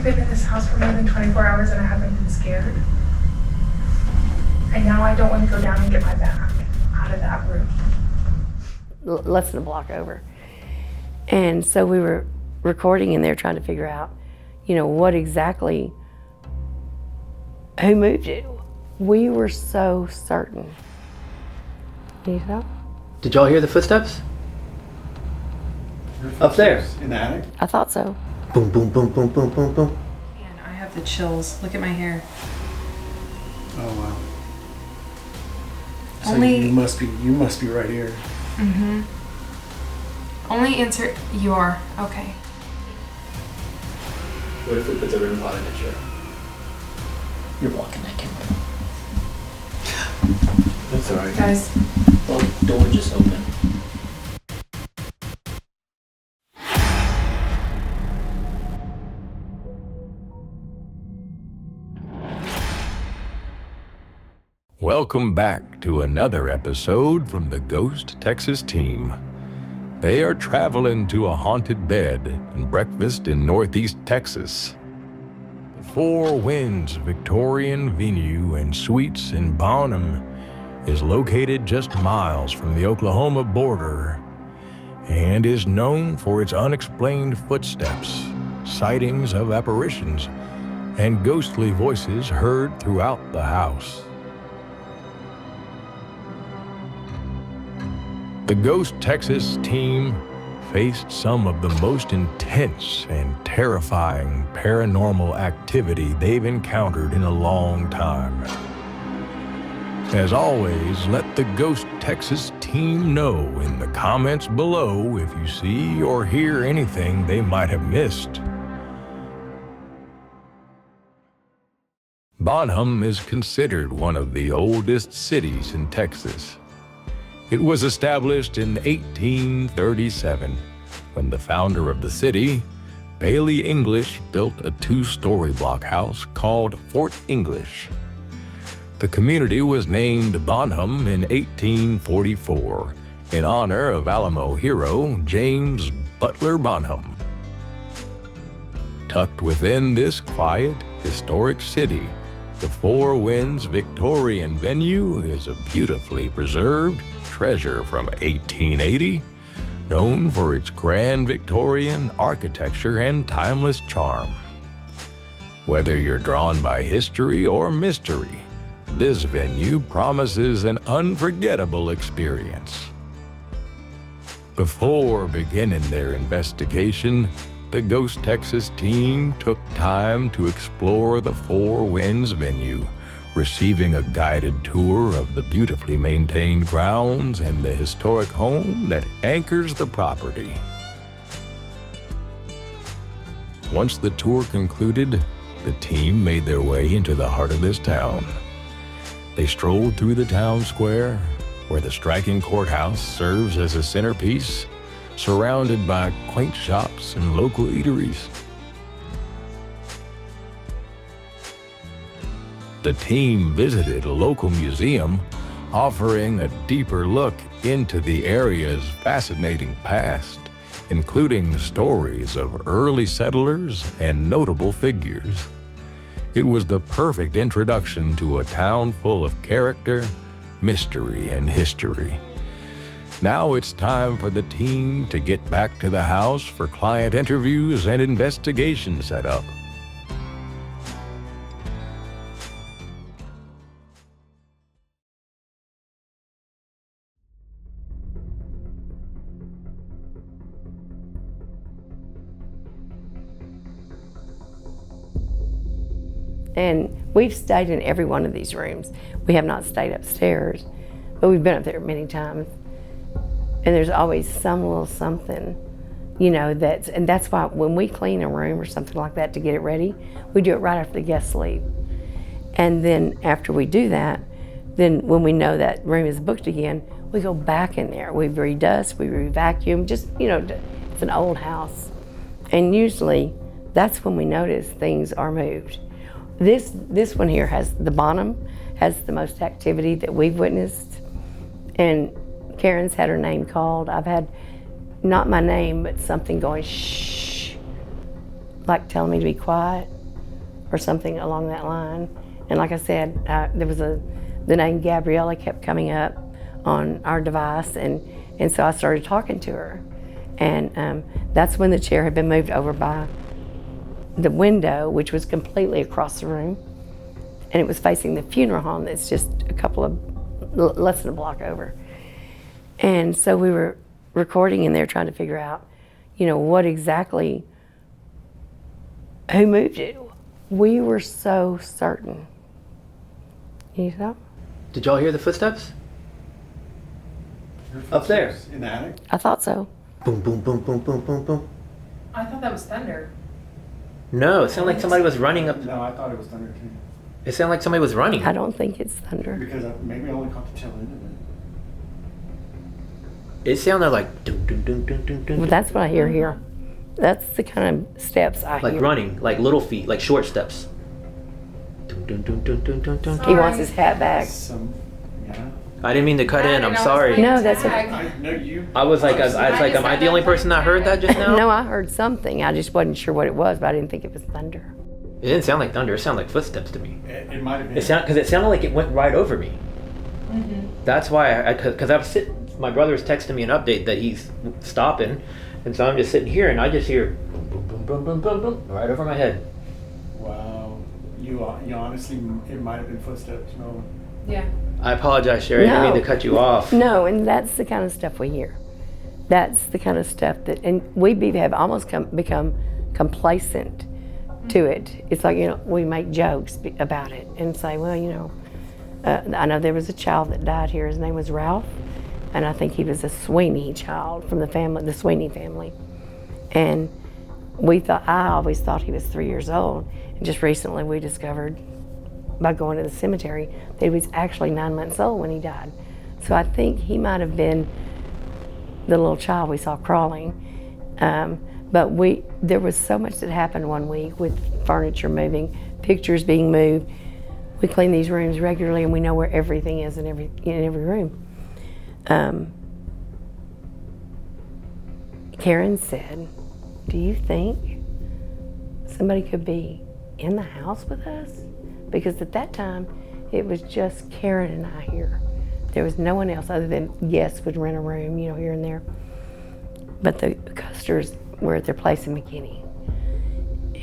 I've been in this house for more than 24 hours and I haven't been scared. And now I don't want to go down and get my bag out of that room. Less than a block over. And so we were recording in there trying to figure out, what exactly, who moved it. We were so certain. Need help? Did y'all hear the footsteps? Upstairs. In the attic? I thought so. Boom, boom, boom, boom, boom, boom, boom. Man, I have the chills. Look at my hair. Oh wow. So Only you must be right here. Mm-hmm. Only answer you are. Okay. What if we put the REM pod in the chair? You're blocking that camera. That's alright. Guys. Well, door just open. Welcome back to another episode from the Ghost Texas team. They are traveling to a haunted bed and breakfast in Northeast Texas. The Four Winds Victorian Venue and Suites in Bonham is located just miles from the Oklahoma border and is known for its unexplained footsteps, sightings of apparitions, and ghostly voices heard throughout the house. The Ghost Texas team faced some of the most intense and terrifying paranormal activity they've encountered in a long time. As always, let the Ghost Texas team know in the comments below if you see or hear anything they might have missed. Bonham is considered one of the oldest cities in Texas. It was established in 1837 when the founder of the city, Bailey English, built a 2-story block house called Fort English. The community was named Bonham in 1844 in honor of Alamo hero James Butler Bonham. Tucked within this quiet, historic city, the Four Winds Victorian venue is a beautifully preserved treasure from 1880, known for its grand Victorian architecture and timeless charm. Whether you're drawn by history or mystery, this venue promises an unforgettable experience. Before beginning their investigation, the Ghost Texas team took time to explore the Four Winds venue, receiving a guided tour of the beautifully maintained grounds and the historic home that anchors the property. Once the tour concluded, the team made their way into the heart of this town. They strolled through the town square, where the striking courthouse serves as a centerpiece, surrounded by quaint shops and local eateries. The team visited a local museum, offering a deeper look into the area's fascinating past, including stories of early settlers and notable figures. It was the perfect introduction to a town full of character, mystery, and history. Now it's time for the team to get back to the house for client interviews and investigation setup. And we've stayed in every one of these rooms. We have not stayed upstairs, but we've been up there many times. And there's always some little something, and that's why when we clean a room or something like that to get it ready, we do it right after the guests leave. And then after we do that, then when we know that room is booked again, we go back in there. We redust, we re-vacuum, it's an old house. And usually that's when we notice things are moved. This one here has the Bonham, has the most activity that we've witnessed. And Karen's had her name called. I've had, not my name, but something going shh. like telling me to be quiet or something along that line. And like I said, there was the name Gabriella kept coming up on our device, and so I started talking to her. And that's when the chair had been moved over by the window, which was completely across the room. And it was facing the funeral home that's just less than a block over. And so we were recording in there trying to figure out, what exactly, who moved it. We were so certain. You know? Did y'all hear the footsteps? Up there. In the attic? I thought so. Boom, boom, boom, boom, boom, boom, boom. I thought that was thunder. No, it sounded like somebody was running up. No, I thought it was thunder too. It sounded like somebody was running. I don't think it's thunder. Because maybe I only caught the tail end of it. It sounded like dum, dum, dum, dum, dum, dum. Well, that's what I hear here. That's the kind of steps I Like hear. running, like little feet, like short steps. Dum, dum, dum, dum, dum, dum, dum. He wants his hat back. Yeah. I didn't mean to cut in. I'm sorry. No, that's okay. I was like, am I the only person that heard that just now? No, I heard something. I just wasn't sure what it was, but I didn't think it was thunder. It didn't sound like thunder. It sounded like footsteps to me. It might have been. Because it sounded like it went right over me. Mm-hmm. That's why because I was sitting. My brother was texting me an update that he's stopping, and so I'm just sitting here and I just hear boom, boom, boom, boom, boom, boom, boom, right over my head. Wow. You honestly, it might have been footsteps. No. Yeah. I apologize, Sherry. I didn't mean to cut you off. No, and that's the kind of stuff we hear. That's the kind of stuff that, and we have almost become complacent to it. It's like, we make jokes about it and say, well, I know there was a child that died here. His name was Ralph, and I think he was a Sweeney child from the Sweeney family. And I always thought he was 3 years old. And just recently we discovered by going to the cemetery that he was actually 9 months old when he died. So I think he might have been the little child we saw crawling. But there was so much that happened one week with furniture moving, pictures being moved. We clean these rooms regularly and we know where everything is in every room. Karen said, do you think somebody could be in the house with us? Because at that time, it was just Karen and I here. There was no one else other than guests would rent a room, here and there. But the Custers were at their place in McKinney.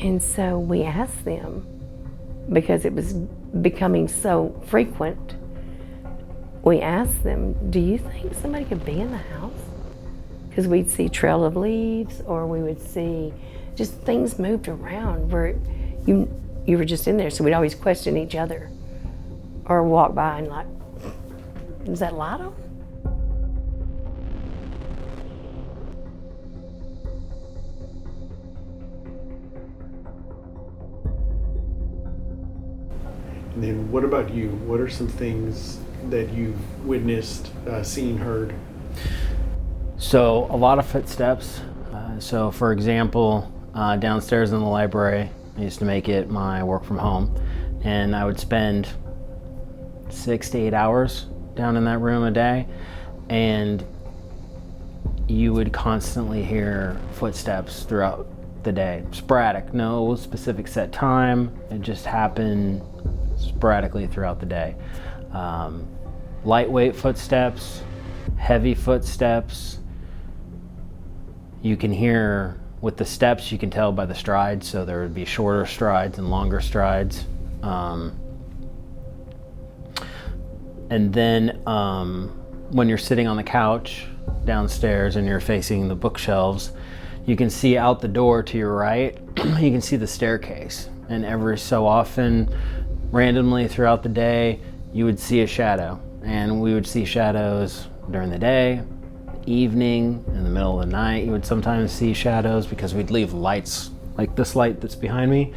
And so we asked them, because it was becoming so frequent, we asked them, do you think somebody could be in the house? Because we'd see trail of leaves, or we would see just things moved around where you were just in there. So we'd always question each other or walk by and like, is that light on? And then what about you? What are some things that you've witnessed, seen, heard? So a lot of footsteps. So for example, downstairs in the library, I used to make it my work from home, and I would spend 6 to 8 hours down in that room a day, and you would constantly hear footsteps throughout the day. Sporadic, no specific set time. It just happened sporadically throughout the day. Lightweight footsteps, heavy footsteps. You can hear with the steps, you can tell by the strides, so there would be shorter strides and longer strides. And then when you're sitting on the couch downstairs and you're facing the bookshelves, you can see out the door to your right, you can see the staircase. And every so often, randomly throughout the day, you would see a shadow. And we would see shadows during the day, evening, in the middle of the night. You would sometimes see shadows because we'd leave lights, like this light that's behind me,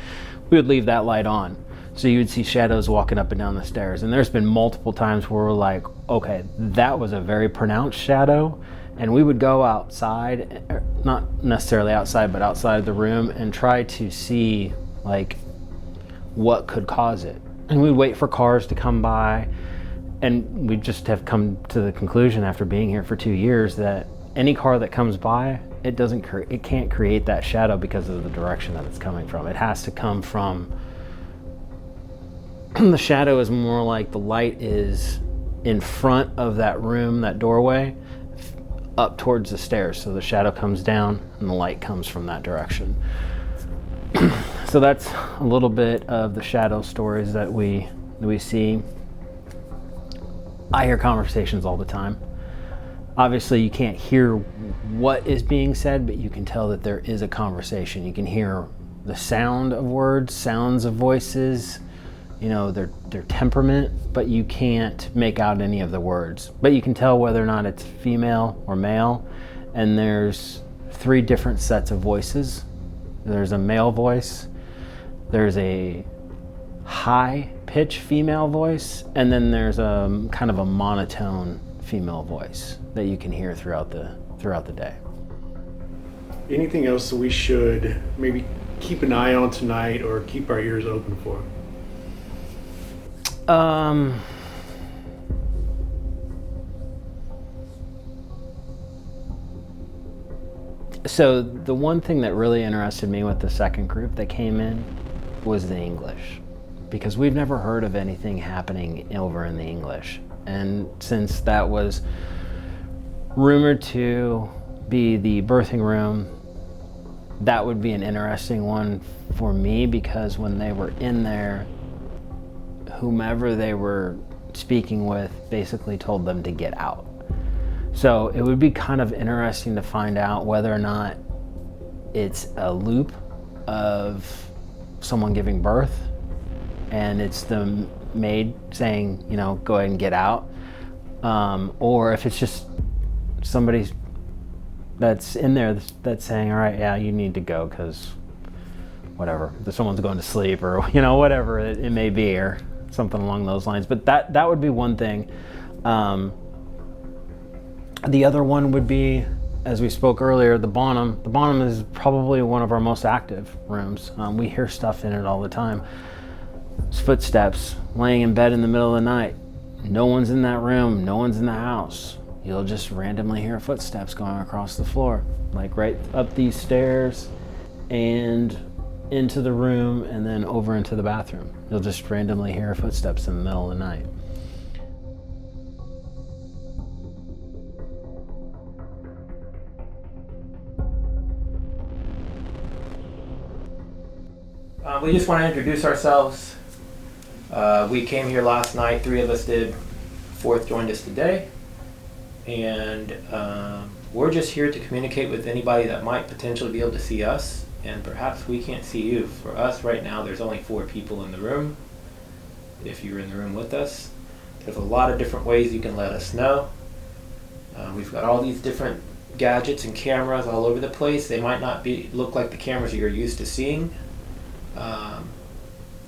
we would leave that light on. So you would see shadows walking up and down the stairs. And there's been multiple times where we're like, okay, that was a very pronounced shadow. And we would go outside, not necessarily outside, but outside of the room and try to see like what could cause it. And we'd wait for cars to come by. And we just have come to the conclusion after being here for 2 years that any car that comes by it can't create that shadow because of the direction that it's coming from. It has to come from, the shadow is more like the light is in front of that room, that doorway, up towards the stairs. So the shadow comes down and the light comes from that direction. So that's a little bit of the shadow stories that we see. I hear conversations all the time. Obviously, you can't hear what is being said, but you can tell that there is a conversation. You can hear the sound of words, sounds of voices, their temperament, but you can't make out any of the words. But you can tell whether or not it's female or male, and there's 3 different sets of voices. There's a male voice, there's a high-pitched female voice, and then there's a kind of a monotone female voice that you can hear throughout the day. Anything else that we should maybe keep an eye on tonight or keep our ears open for? So the one thing that really interested me with the second group that came in was the English, because we've never heard of anything happening over in the English. And since that was rumored to be the birthing room, that would be an interesting one for me, because when they were in there, whomever they were speaking with basically told them to get out. So it would be kind of interesting to find out whether or not it's a loop of someone giving birth and it's the maid saying, go ahead and get out, or if it's just somebody that's in there that's saying, all right, yeah, you need to go because whatever, someone's going to sleep, or whatever it may be, or something along those lines. But that would be one thing. The other one would be, as we spoke earlier, the Bonham. The Bonham is probably one of our most active rooms. We hear stuff in it all the time. It's footsteps, laying in bed in the middle of the night. No one's in that room, no one's in the house. You'll just randomly hear footsteps going across the floor, like right up these stairs and into the room and then over into the bathroom. You'll just randomly hear footsteps in the middle of the night. We just want to introduce ourselves. We came here last night, 3 of us did. 4th joined us today. And we're just here to communicate with anybody that might potentially be able to see us, and perhaps we can't see you. For us right now, there's only 4 people in the room. If you're in the room with us, there's a lot of different ways you can let us know. We've got all these different gadgets and cameras all over the place. They might not look like the cameras you're used to seeing.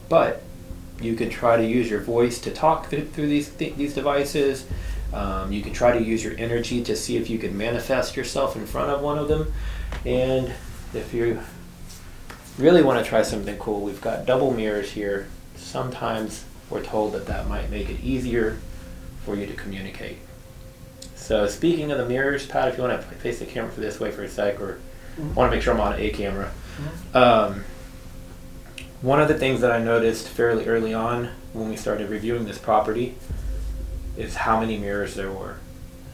But you can try to use your voice to talk through these devices. You can try to use your energy to see if you can manifest yourself in front of one of them. And if you really want to try something cool, we've got double mirrors here. Sometimes we're told that might make it easier for you to communicate. So speaking of the mirrors, Pat, if you want to face the camera for this way for a sec, or want to make sure I'm on a camera. One of the things that I noticed fairly early on when we started reviewing this property is how many mirrors there were.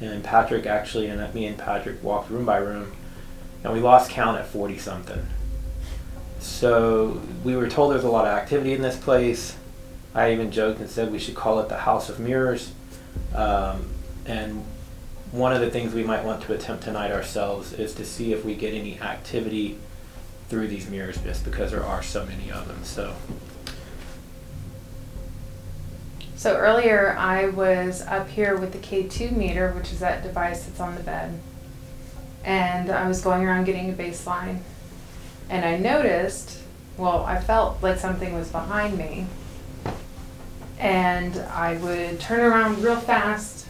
And Patrick actually, and me and Patrick walked room by room, and we lost count at 40 something. So we were told there's a lot of activity in this place. I even joked and said we should call it the House of Mirrors. And one of the things we might want to attempt tonight ourselves is to see if we get any activity through these mirrors, just because there are so many of them. So earlier I was up here with the K2 meter, which is that device that's on the bed. And I was going around getting a baseline. And I noticed, I felt like something was behind me. And I would turn around real fast,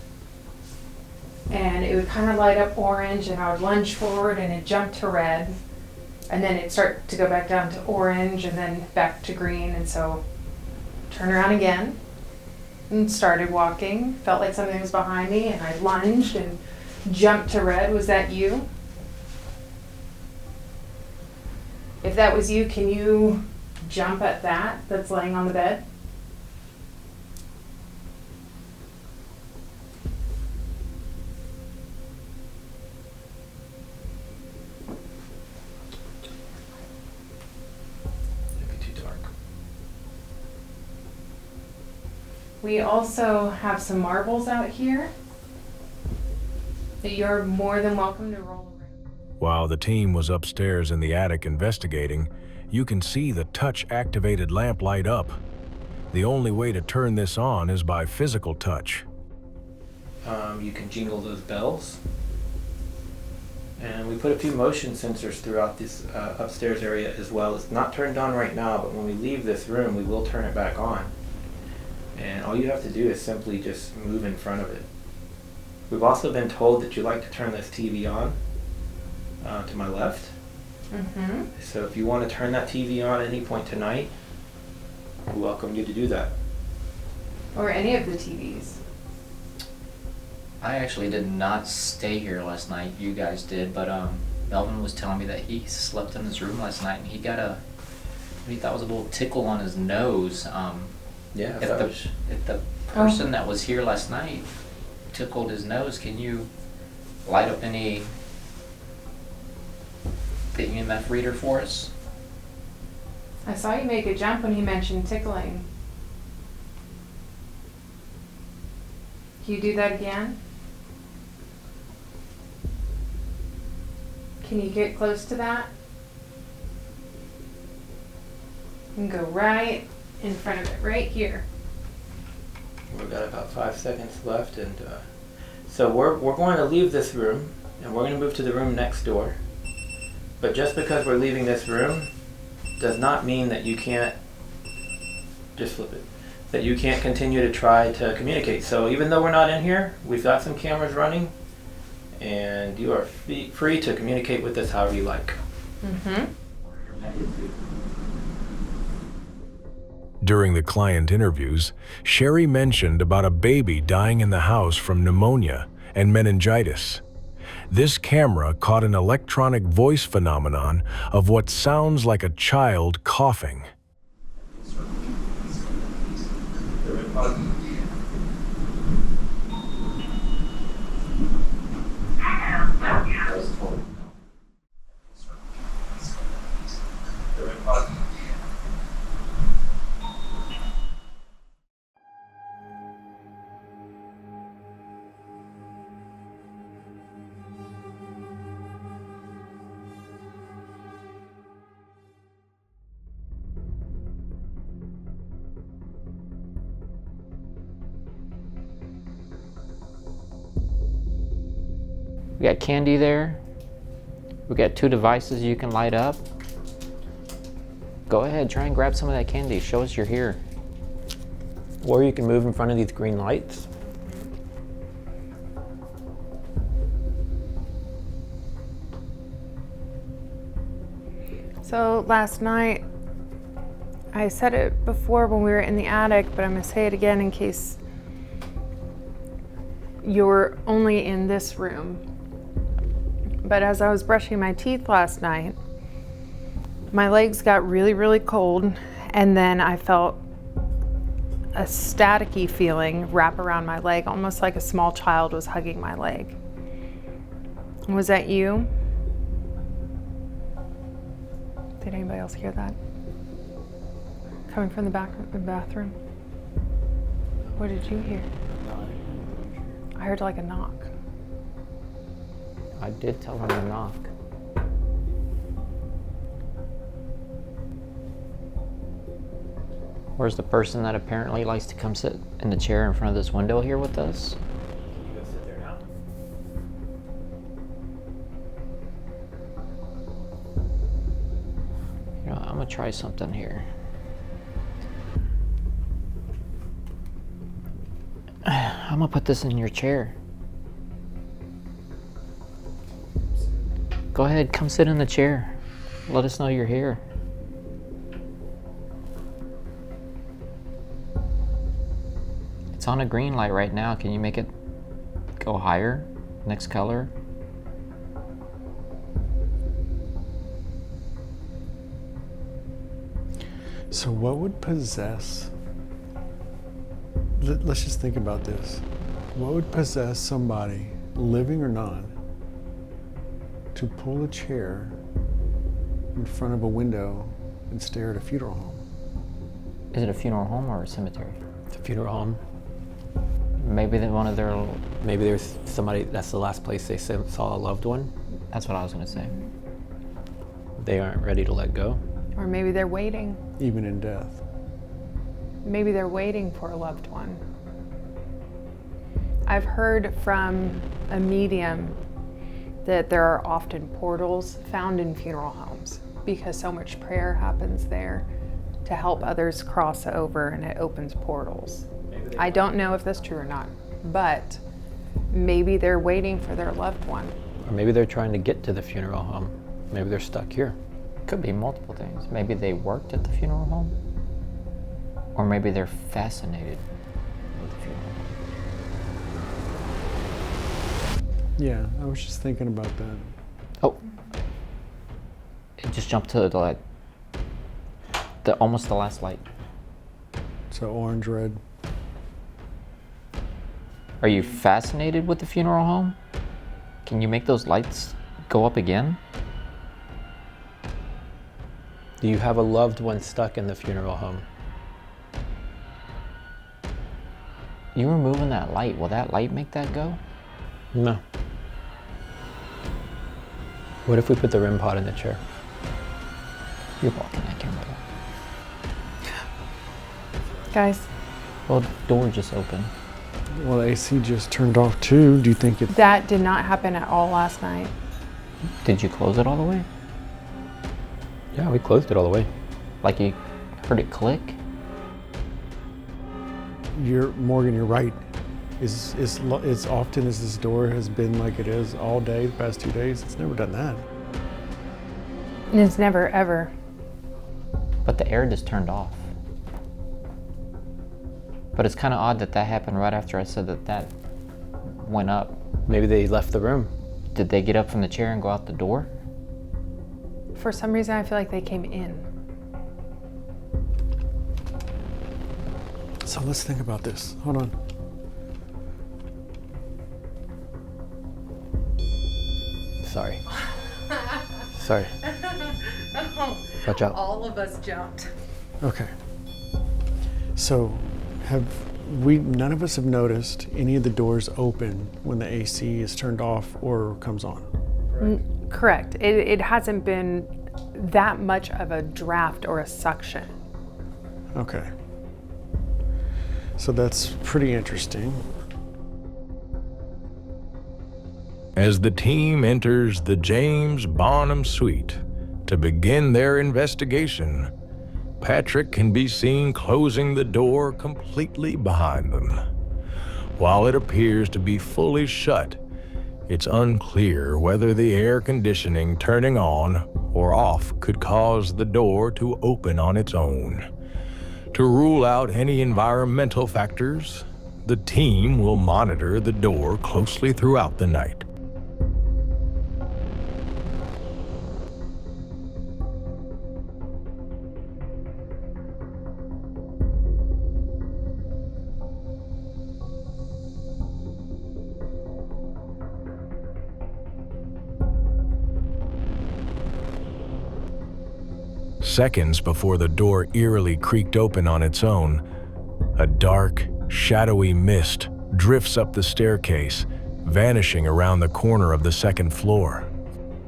and it would kind of light up orange, and I would lunge forward and it jumped to red. And then it'd start to go back down to orange and then back to green. And so turn around again and started walking. Felt like something was behind me, and I lunged and jumped to red. Was that you? If that was you, can you jump at that that's laying on the bed? It'd be too dark. We also have some marbles out here that you're more than welcome to roll around. While the team was upstairs in the attic investigating, you can see the touch-activated lamp light up. The only way to turn this on is by physical touch. You can jingle those bells. And we put a few motion sensors throughout this upstairs area as well. It's not turned on right now, but when we leave this room, we will turn it back on. And all you have to do is simply just move in front of it. We've also been told that you like to turn this TV on to my left. Mm-hmm. So if you want to turn that TV on at any point tonight, we welcome you to do that. Or any of the TVs. I actually did not stay here last night. You guys did, but Melvin was telling me that he slept in his room last night and he got what he thought was a little tickle on his nose. Yeah, If the person that was here last night tickled his nose, can you light up the EMF reader for us? I saw you make a jump when he mentioned tickling. Can you do that again? Can you get close to that? And go right in front of it, right here. We've got about 5 seconds left, and so we're going to leave this room, and we're going to move to the room next door. But just because we're leaving this room does not mean that you can't just flip it. That you can't continue to try to communicate. So even though we're not in here, we've got some cameras running, and you are free to communicate with us however you like. Mm-hmm. During the client interviews, Sherry mentioned about a baby dying in the house from pneumonia and meningitis. This camera caught an electronic voice phenomenon of what sounds like a child coughing. We got candy there. We got 2 devices you can light up. Go ahead, try and grab some of that candy. Show us you're here. Or you can move in front of these green lights. So last night, I said it before when we were in the attic, but I'm gonna say it again in case you're only in this room. But as I was brushing my teeth last night, my legs got really, really cold, and then I felt a staticky feeling wrap around my leg, almost like a small child was hugging my leg. Was that you? Did anybody else hear that? Coming from the back of the bathroom? What did you hear? I heard like a knock. I did tell him to knock. Where's the person that apparently likes to come sit in the chair in front of this window here with us? Can you go sit there now? You know, I'm gonna try something here. I'm gonna put this in your chair. Go ahead, come sit in the chair. Let us know you're here. It's on a green light right now. Can you make it go higher? Next color. So what would possess, let's just think about this. What would possess somebody, living or not, to pull a chair in front of a window and stare at a funeral home? Is it a funeral home or a cemetery? It's a funeral home. Maybe Maybe there's somebody, that's the last place they saw a loved one. that's what I was gonna say. They aren't ready to let go. Or maybe they're waiting. Even in death. Maybe they're waiting for a loved one. I've heard from a medium that there are often portals found in funeral homes because so much prayer happens there to help others cross over, and it opens portals. I don't know if that's true or not, but maybe they're waiting for their loved one. Or maybe they're trying to get to the funeral home. Maybe they're stuck here. Could be multiple things. Maybe they worked at the funeral home, or maybe they're fascinated with the funeral home. Yeah, I was just thinking about that. Oh, it just jumped to the light. Almost the last light. So orange, red. Are you fascinated with the funeral home? Can you make those lights go up again? Do you have a loved one stuck in the funeral home? You removing that light, will that light make that go? No. What if we put the REM pod in the chair? You're blocking that camera. Guys, Well, the door just opened. Well, the AC just turned off too. Do you think it? that did not happen at all last night. Did you close it all the way? Yeah, we closed it all the way. Like you heard it click? Morgan, you're right. As often as this door has been like it is all day, the past 2 days, it's never done that. And it's never ever. But the air just turned off. But it's kind of odd that happened right after I said that went up. Maybe they left the room. Did they get up from the chair and go out the door? For some reason, I feel like they came in. So let's think about this. Hold on. Sorry. Sorry. Watch out. All of us jumped. Okay. So, none of us have noticed any of the doors open when the AC is turned off or comes on? Correct. It hasn't been that much of a draft or a suction. Okay. So that's pretty interesting. As the team enters the James Bonham suite to begin their investigation, Patrick can be seen closing the door completely behind them. While it appears to be fully shut, it's unclear whether the air conditioning turning on or off could cause the door to open on its own. To rule out any environmental factors, the team will monitor the door closely throughout the night. Seconds before the door eerily creaked open on its own, a dark, shadowy mist drifts up the staircase, vanishing around the corner of the second floor.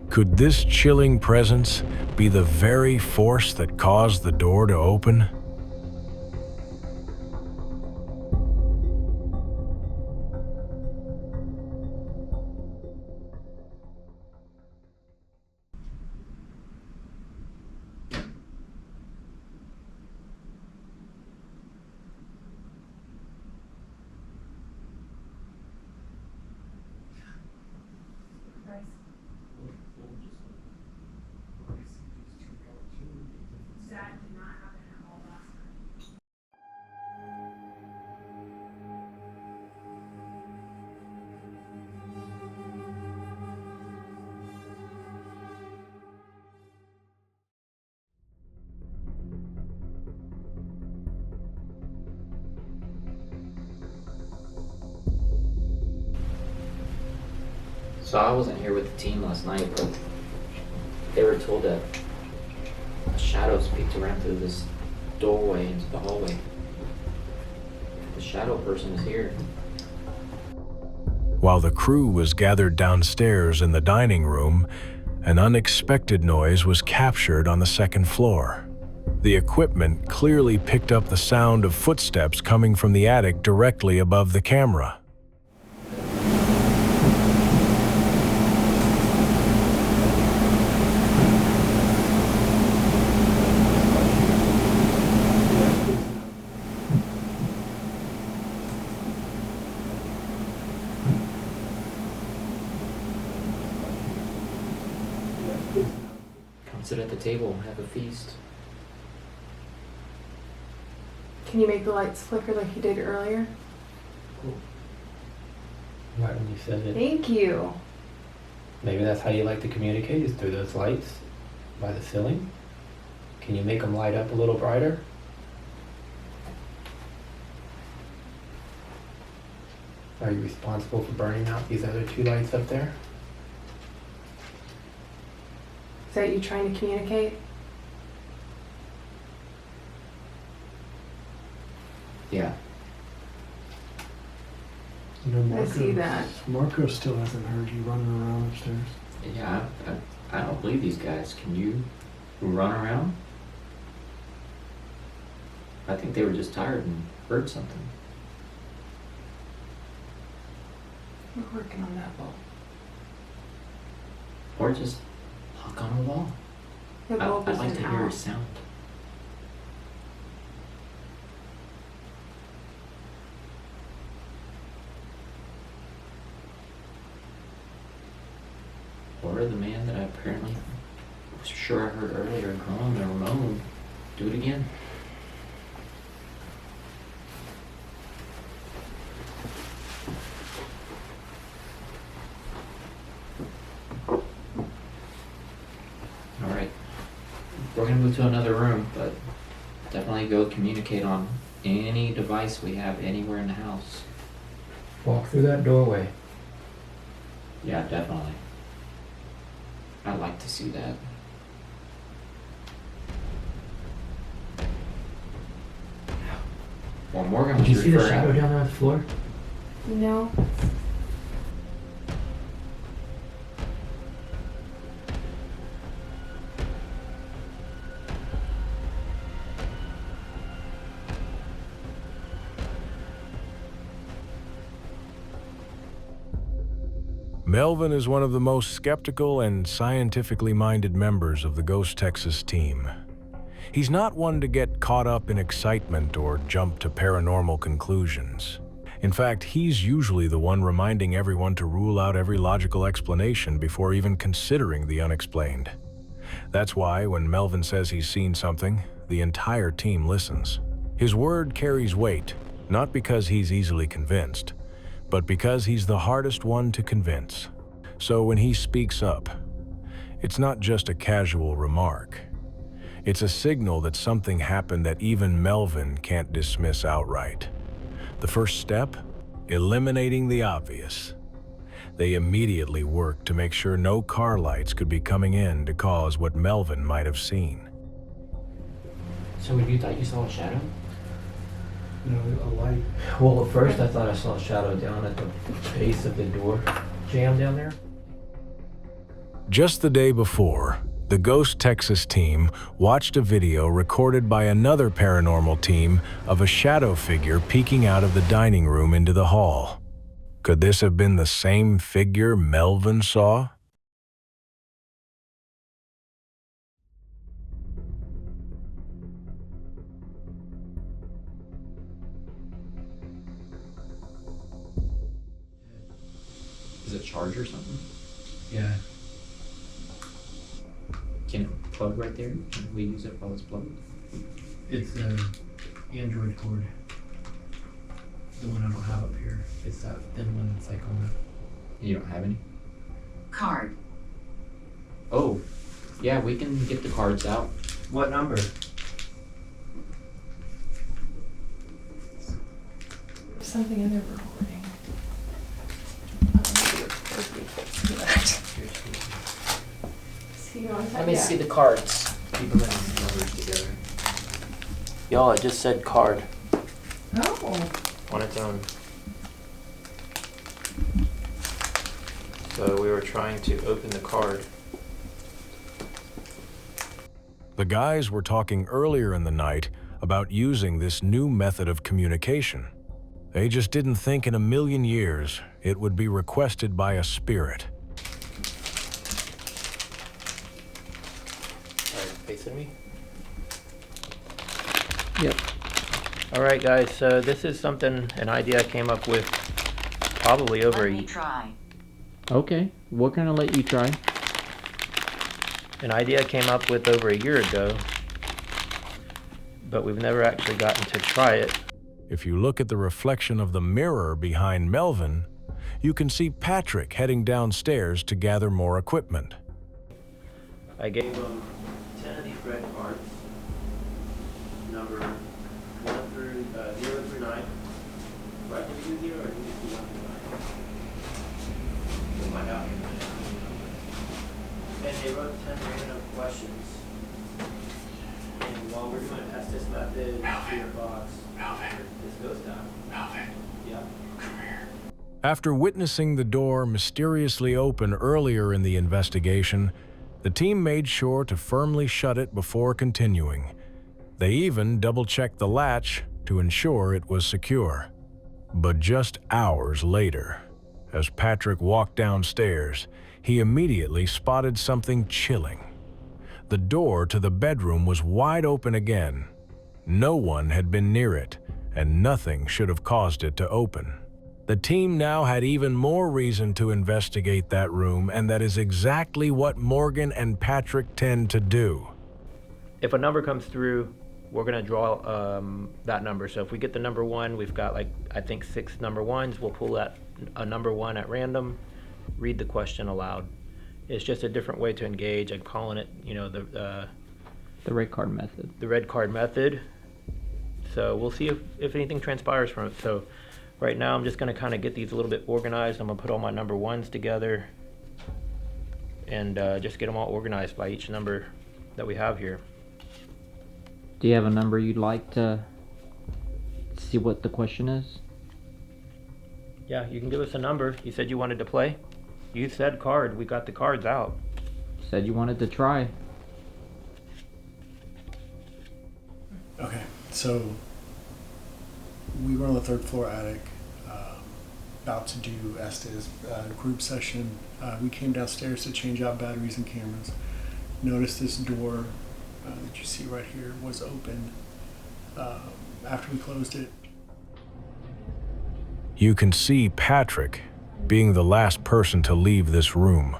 Could this chilling presence be the very force that caused the door to open? That did not happen at all last So I wasn't here with the team last night, but they were told that a shadow peeked around through this doorway into the hallway. The shadow person is here. While the crew was gathered downstairs in the dining room, an unexpected noise was captured on the second floor. The equipment clearly picked up the sound of footsteps coming from the attic directly above the camera. Come sit at the table and have a feast. Can you make the lights flicker like you did earlier? Right when you said it. Thank you. Maybe that's how you like to communicate, is through those lights by the ceiling. Can you make them light up a little brighter? Are you responsible for burning out these other 2 lights up there? Is that you trying to communicate? Yeah. You know, I see that. Marco still hasn't heard you running around upstairs. Yeah, I don't believe these guys. Can you run around? I think they were just tired and heard something. We're working on that bulb. Or just hunk on a wall. The bulb I'd is like to an hear a out. sound. Or the man that I apparently was sure I heard earlier groan or moan. Do it again. Alright. We're gonna move to another room, but definitely go communicate on any device we have anywhere in the house. Walk through that doorway. Yeah, definitely. I'd like to see that. Well, Morgan was Did you see the referring- shadow down there on the floor? No. Melvin is one of the most skeptical and scientifically minded members of the Ghost Texas team. He's not one to get caught up in excitement or jump to paranormal conclusions. In fact, he's usually the one reminding everyone to rule out every logical explanation before even considering the unexplained. That's why when Melvin says he's seen something, the entire team listens. His word carries weight, not because he's easily convinced, but because he's the hardest one to convince. So when he speaks up, it's not just a casual remark. It's a signal that something happened that even Melvin can't dismiss outright. The first step? Eliminating the obvious. They immediately worked to make sure no car lights could be coming in to cause what Melvin might have seen. So you thought you saw a shadow? You know, a light. Well, at first I thought I saw a shadow down at the base of the door jamb down there. Just the day before, the Ghost Texas team watched a video recorded by another paranormal team of a shadow figure peeking out of the dining room into the hall. Could this have been the same figure Melvin saw? Is it charged or something? Yeah. Can it plug right there? Can we use it while it's plugged? It's an Android cord. The one I don't have up here. It's that thin one that's like on You don't have any? Card. Oh, yeah, we can get the cards out. the... What number? There's something in there recording. Let me see the cards. Keep them in numbers together. Y'all, it just said card Oh. on its own. So we were trying to open the card. The guys were talking earlier in the night about using this new method of communication. They just didn't think in a million years it would be requested by a spirit. Alright, facing me? Yep. Alright guys, so this is an idea I came up with probably over Let me try. Okay, we're gonna let you try. an idea I came up with over a year ago, but we've never actually gotten to try it. If you look at the reflection of the mirror behind Melvin, you can see Patrick heading downstairs to gather more equipment. I gave him 10 of these red cards, number 0 through 9. Right, can we do 0 or can we just do 1 through 9? We'll find out in a minute. And they wrote 10 random questions. And while we're doing Estes method, fear box, this goes down. Yeah. After witnessing the door mysteriously open earlier in the investigation, the team made sure to firmly shut it before continuing. They even double-checked the latch to ensure it was secure. But just hours later, as Patrick walked downstairs, he immediately spotted something chilling. The door to the bedroom was wide open again. No one had been near it, and nothing should have caused it to open. The team now had even more reason to investigate that room, and that is exactly what Morgan and Patrick tend to do. If a number comes through, we're going to draw that number. So if we get the number 1, we've got I think 6 number 1s. We'll pull a number 1 at random, read the question aloud. It's just a different way to engage. I'm calling it, the red card method. The red card method. So we'll see if anything transpires from it. So right now I'm just going to kind of get these a little bit organized. I'm going to put all my number 1s together and just get them all organized by each number that we have here. Do you have a number you'd like to see what the question is? Yeah, you can give us a number. You said you wanted to play? You said card. We got the cards out. Said you wanted to try. Okay, so we were on the 3rd floor attic, about to do Estes group session. We came downstairs to change out batteries and cameras. Noticed this door that you see right here was open after we closed it. You can see Patrick being the last person to leave this room.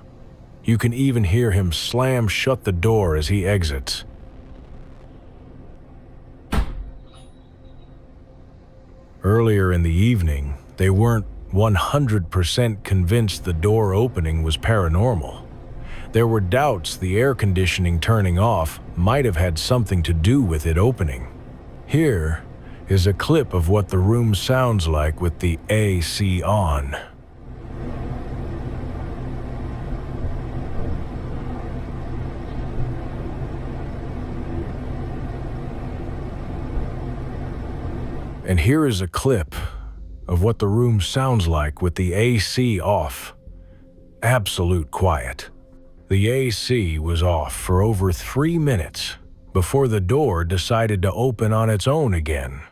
You can even hear him slam shut the door as he exits. Earlier in the evening, they weren't 100% convinced the door opening was paranormal. There were doubts the air conditioning turning off might have had something to do with it opening. Here is a clip of what the room sounds like with the AC on. And here is a clip of what the room sounds like with the AC off. Absolute quiet. The AC was off for over 3 minutes before the door decided to open on its own again.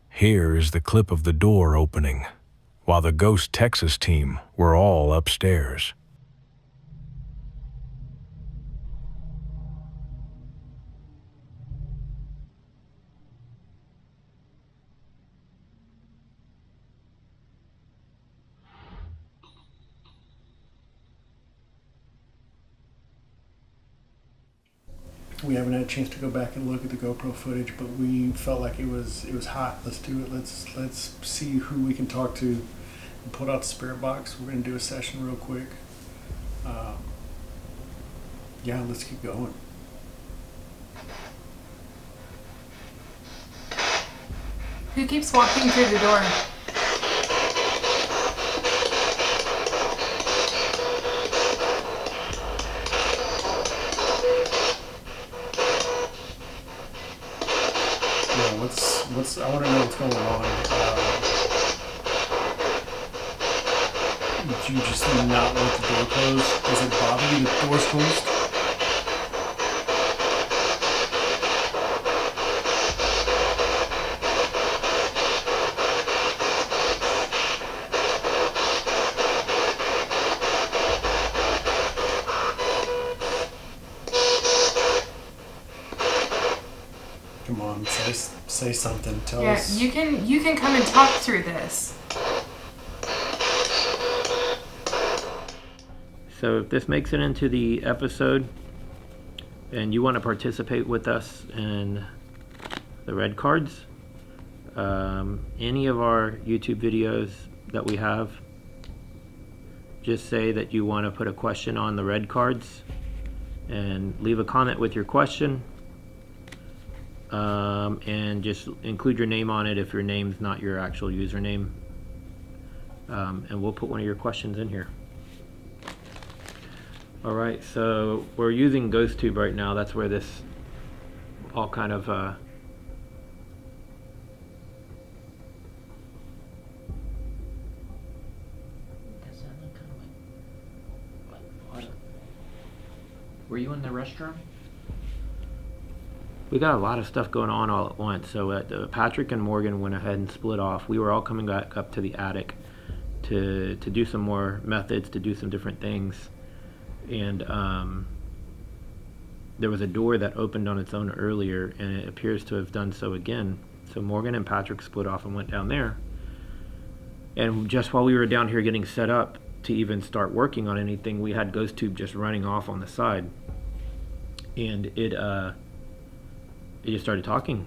Here is the clip of the door opening, while the Ghost Texas team were all upstairs. We haven't had a chance to go back and look at the GoPro footage, but we felt like it was hot. Let's do it. Let's see who we can talk to and put out the spirit box. We're gonna do a session real quick. Yeah, let's keep going. Who keeps walking through the door? Yeah, what's I want to know what's going on. Did you just not want the door closed? Does it bother you that the door's closed? Come on, say something. Tell Yeah, us. you can come and talk through this. So if this makes it into the episode and you want to participate with us in the red cards, any of our YouTube videos that we have, just say that you want to put a question on the red cards and leave a comment with your question, and just include your name on it if your name's not your actual username, and we'll put one of your questions in here. All right, so we're using GhostTube right now. That's where this all kind of Were you in the restroom? we got a lot of stuff going on all at once. So Patrick and Morgan went ahead and split off. We were all coming back up to the attic to do some more methods, to do some different things. And there was a door that opened on its own earlier, and it appears to have done so again. So Morgan and Patrick split off and went down there. And just while we were down here getting set up to even start working on anything, we had GhostTube just running off on the side. And it just started talking.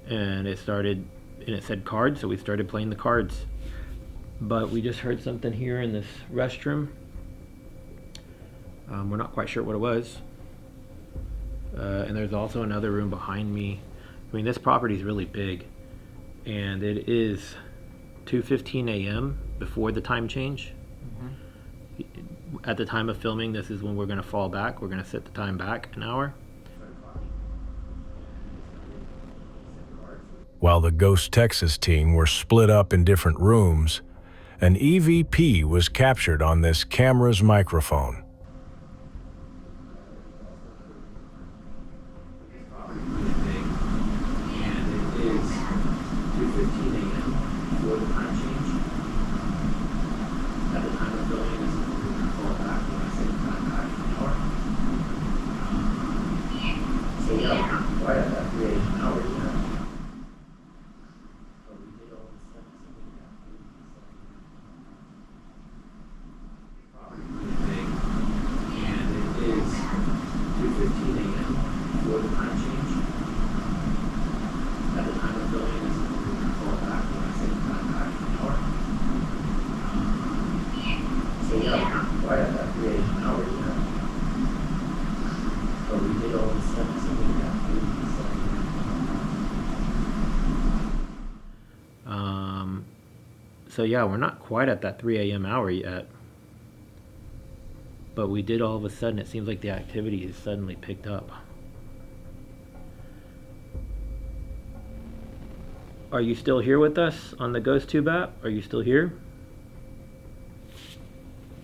And it said cards, so we started playing the cards. But we just heard something here in this restroom. We're not quite sure what it was. And there's also another room behind me. I mean, this property is really big. And it is 2:15 a.m. before the time change. At the time of filming, this is when we're going to fall back. We're going to set the time back an hour. While the Ghost Texas team were split up in different rooms, an EVP was captured on this camera's microphone. So yeah, we're not quite at that 3 a.m. hour yet. But we did all of a sudden, it seems like the activity has suddenly picked up. Are you still here with us on the GhostTube app? Are you still here?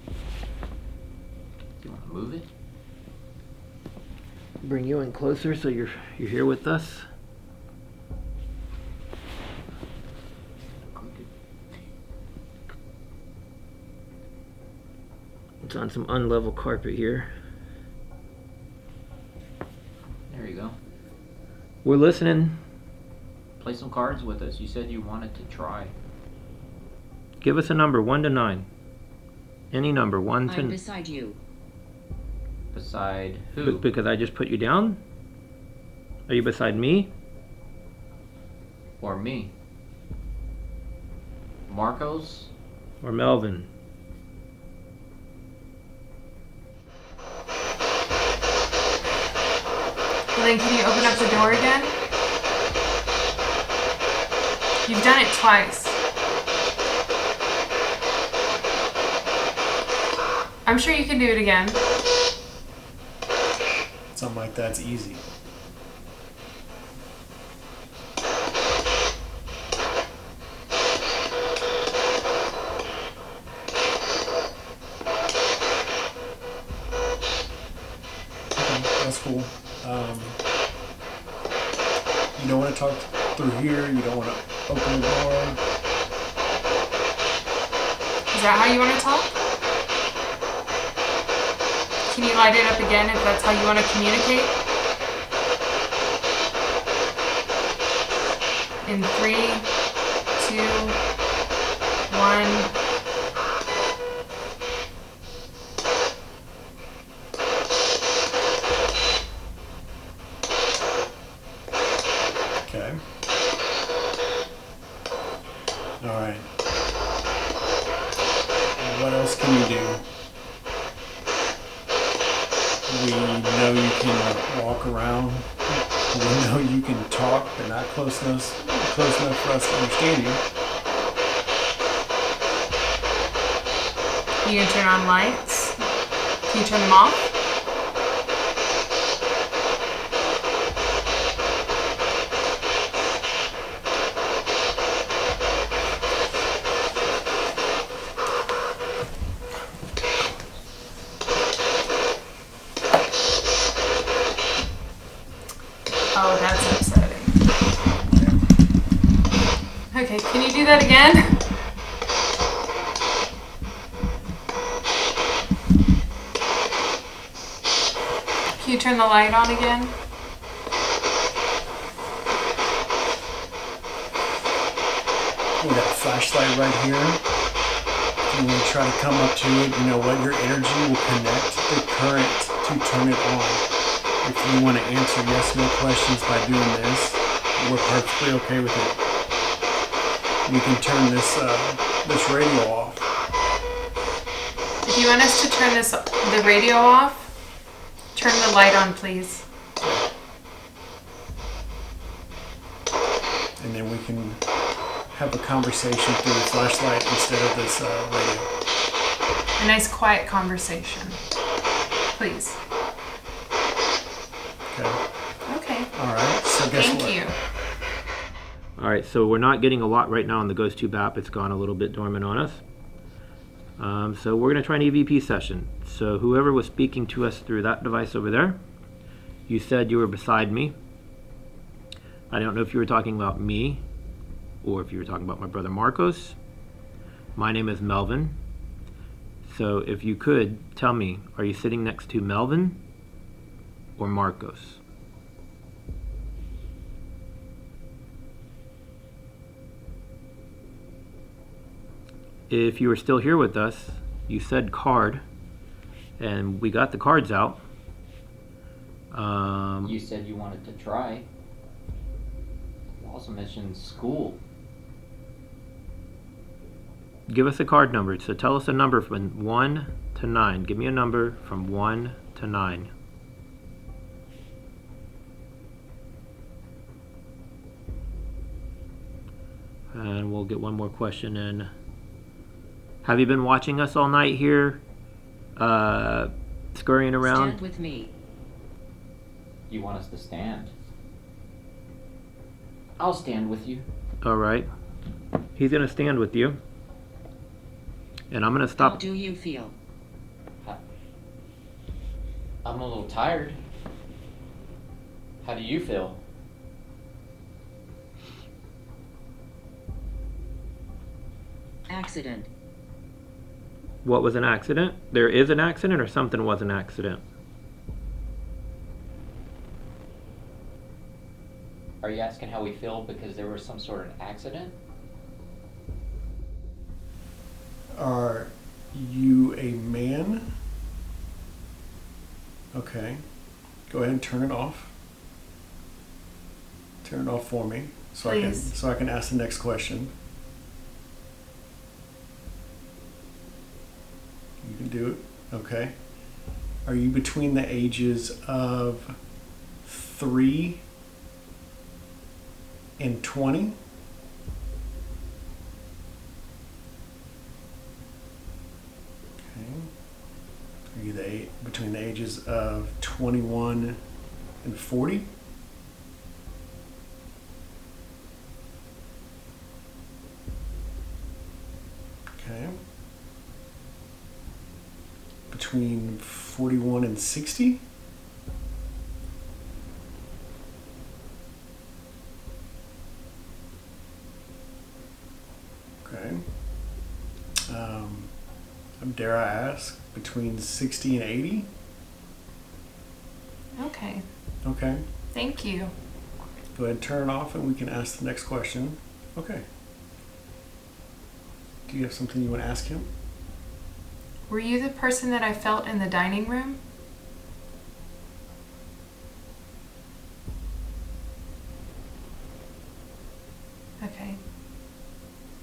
Do you want to move it? Bring you in closer so you're here with us. It's on some unlevel carpet here. There you go. We're listening. Play some cards with us. You said you wanted to try. Give us a number, 1 to 9. Any number, 1 to... I'm beside you. Beside who? Because I just put you down? Are you beside me? Or me? Marcos? Or Melvin? Well, then can you open up the door again? You've done it twice. I'm sure you can do it again. Something like that's easy. That's cool. You don't want to talk through here. You don't want to open the door. Is that how you want to talk? Can you light it up again if that's how you want to communicate? In 3, 2, 1. Okay. All right. What else can you do? We know you can walk around. We know you can talk, but not close enough for us to understand you. You can turn on lights. Can you turn them off? Oh, that's upsetting. Okay, can you do that again? Can you turn the light on again? We got a flashlight right here. If you want to try to come up to it, you know what? Your energy will connect the current to turn it on. If you want to answer yes/no questions by doing this, we're perfectly okay with it. You can turn this radio off. If you want us to turn the radio off, turn the light on, please. And then we can have a conversation through the flashlight instead of this radio. A nice quiet conversation. Please. Okay. Okay. All right. So guess what? Thank you. All right, so we're not getting a lot right now on the Ghost Tube app. It's gone a little bit dormant on us. So we're going to try an EVP session. So whoever was speaking to us through that device over there, you said you were beside me. I don't know if you were talking about me or if you were talking about my brother Marcos. My name is Melvin. So if you could tell me, are you sitting next to Melvin or Marcos? If you were still here with us, you said card, and we got the cards out. You said you wanted to try. You also mentioned school. Give us a card number. So tell us a number from 1 to 9. Give me a number from 1 to 9. And we'll get one more question in. Have you been watching us all night here, scurrying around? Stand with me. You want us to stand? I'll stand with you. All right. He's going to stand with you. And I'm going to How stop. do you feel? I'm a little tired. How do you feel? Accident. What was an accident? There is an accident, or something was an accident? Are you asking how we feel because there was some sort of accident? Are you a man? Okay. Go ahead and turn it off. Turn it off for me, so Please. I can ask the next question. You can do it. Okay. Are you between the ages of 3 and 20? between the ages of 21 and 40. Okay. Between 41 and 60. Okay. Dare I ask, between 60 and 80? Okay. Okay. Thank you. Go ahead and turn it off and we can ask the next question. Okay. Do you have something you want to ask him? Were you the person that I felt in the dining room? Okay.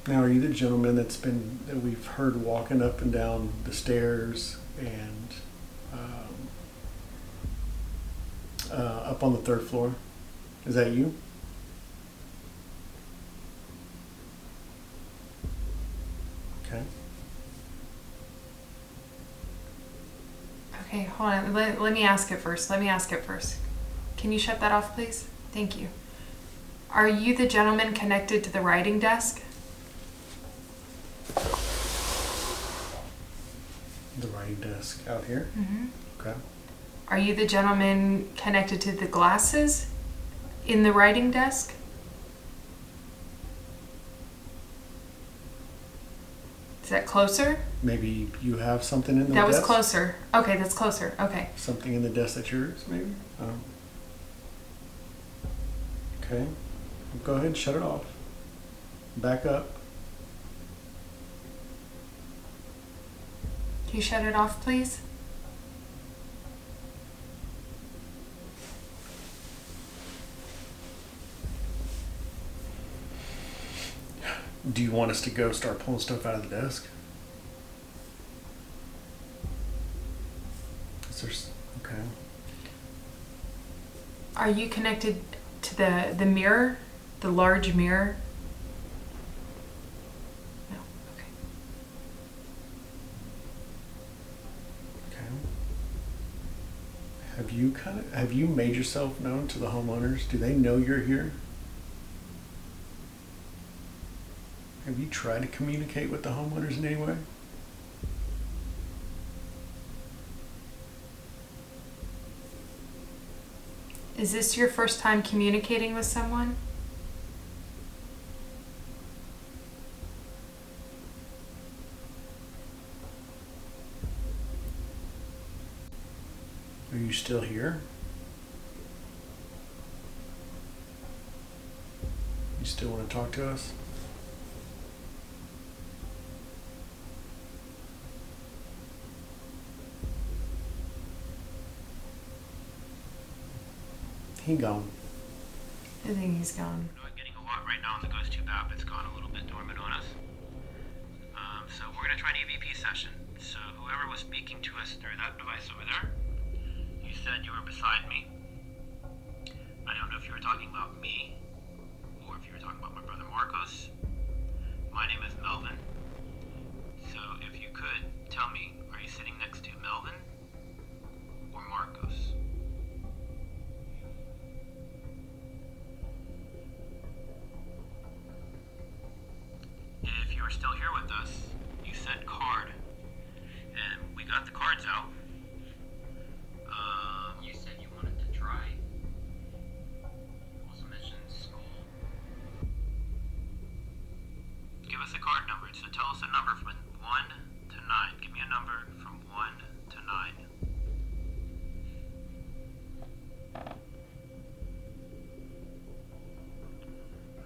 Now, are you the gentleman that we've heard walking up and down the stairs and up on the 3rd floor? Is that you? Okay. Okay, hold on. Let me ask it first. Can you shut that off, please? Thank you. Are you the gentleman connected to the writing desk? The writing desk out here? Mm-hmm. Okay. Are you the gentleman connected to the glasses in the writing desk? Is that closer? Maybe you have something in the That desk? was closer. Okay, that's closer. Okay. Something in the desk that's yours, maybe? Okay. Go ahead and shut it off. Back up. Can you shut it off, please? Do you want us to go start pulling stuff out of the desk? Okay. Are you connected to the mirror? The large mirror? No. Okay. Okay. Have you made yourself known to the homeowners? Do they know you're here? Have you tried to communicate with the homeowners in any way? Is this your first time communicating with someone? Are you still here? You still want to talk to us? He gone. I think he's gone. We're not getting a lot right now on the Ghost Tube app. It's gone a little bit dormant on us. So we're going to try an EVP session. So whoever was speaking to us through that device over there, you said you were beside me. I don't know if you were talking about me or if you were talking about my brother Marcos. My name is Melvin. So if you could tell me, are you sitting next to Melvin or Marcos? If you are still here with us, you said card, and we got the cards out. You said you wanted to try. Also mentioned school. Give us a card number. So tell us a number from 1 to 9. Give me a number from 1 to 9.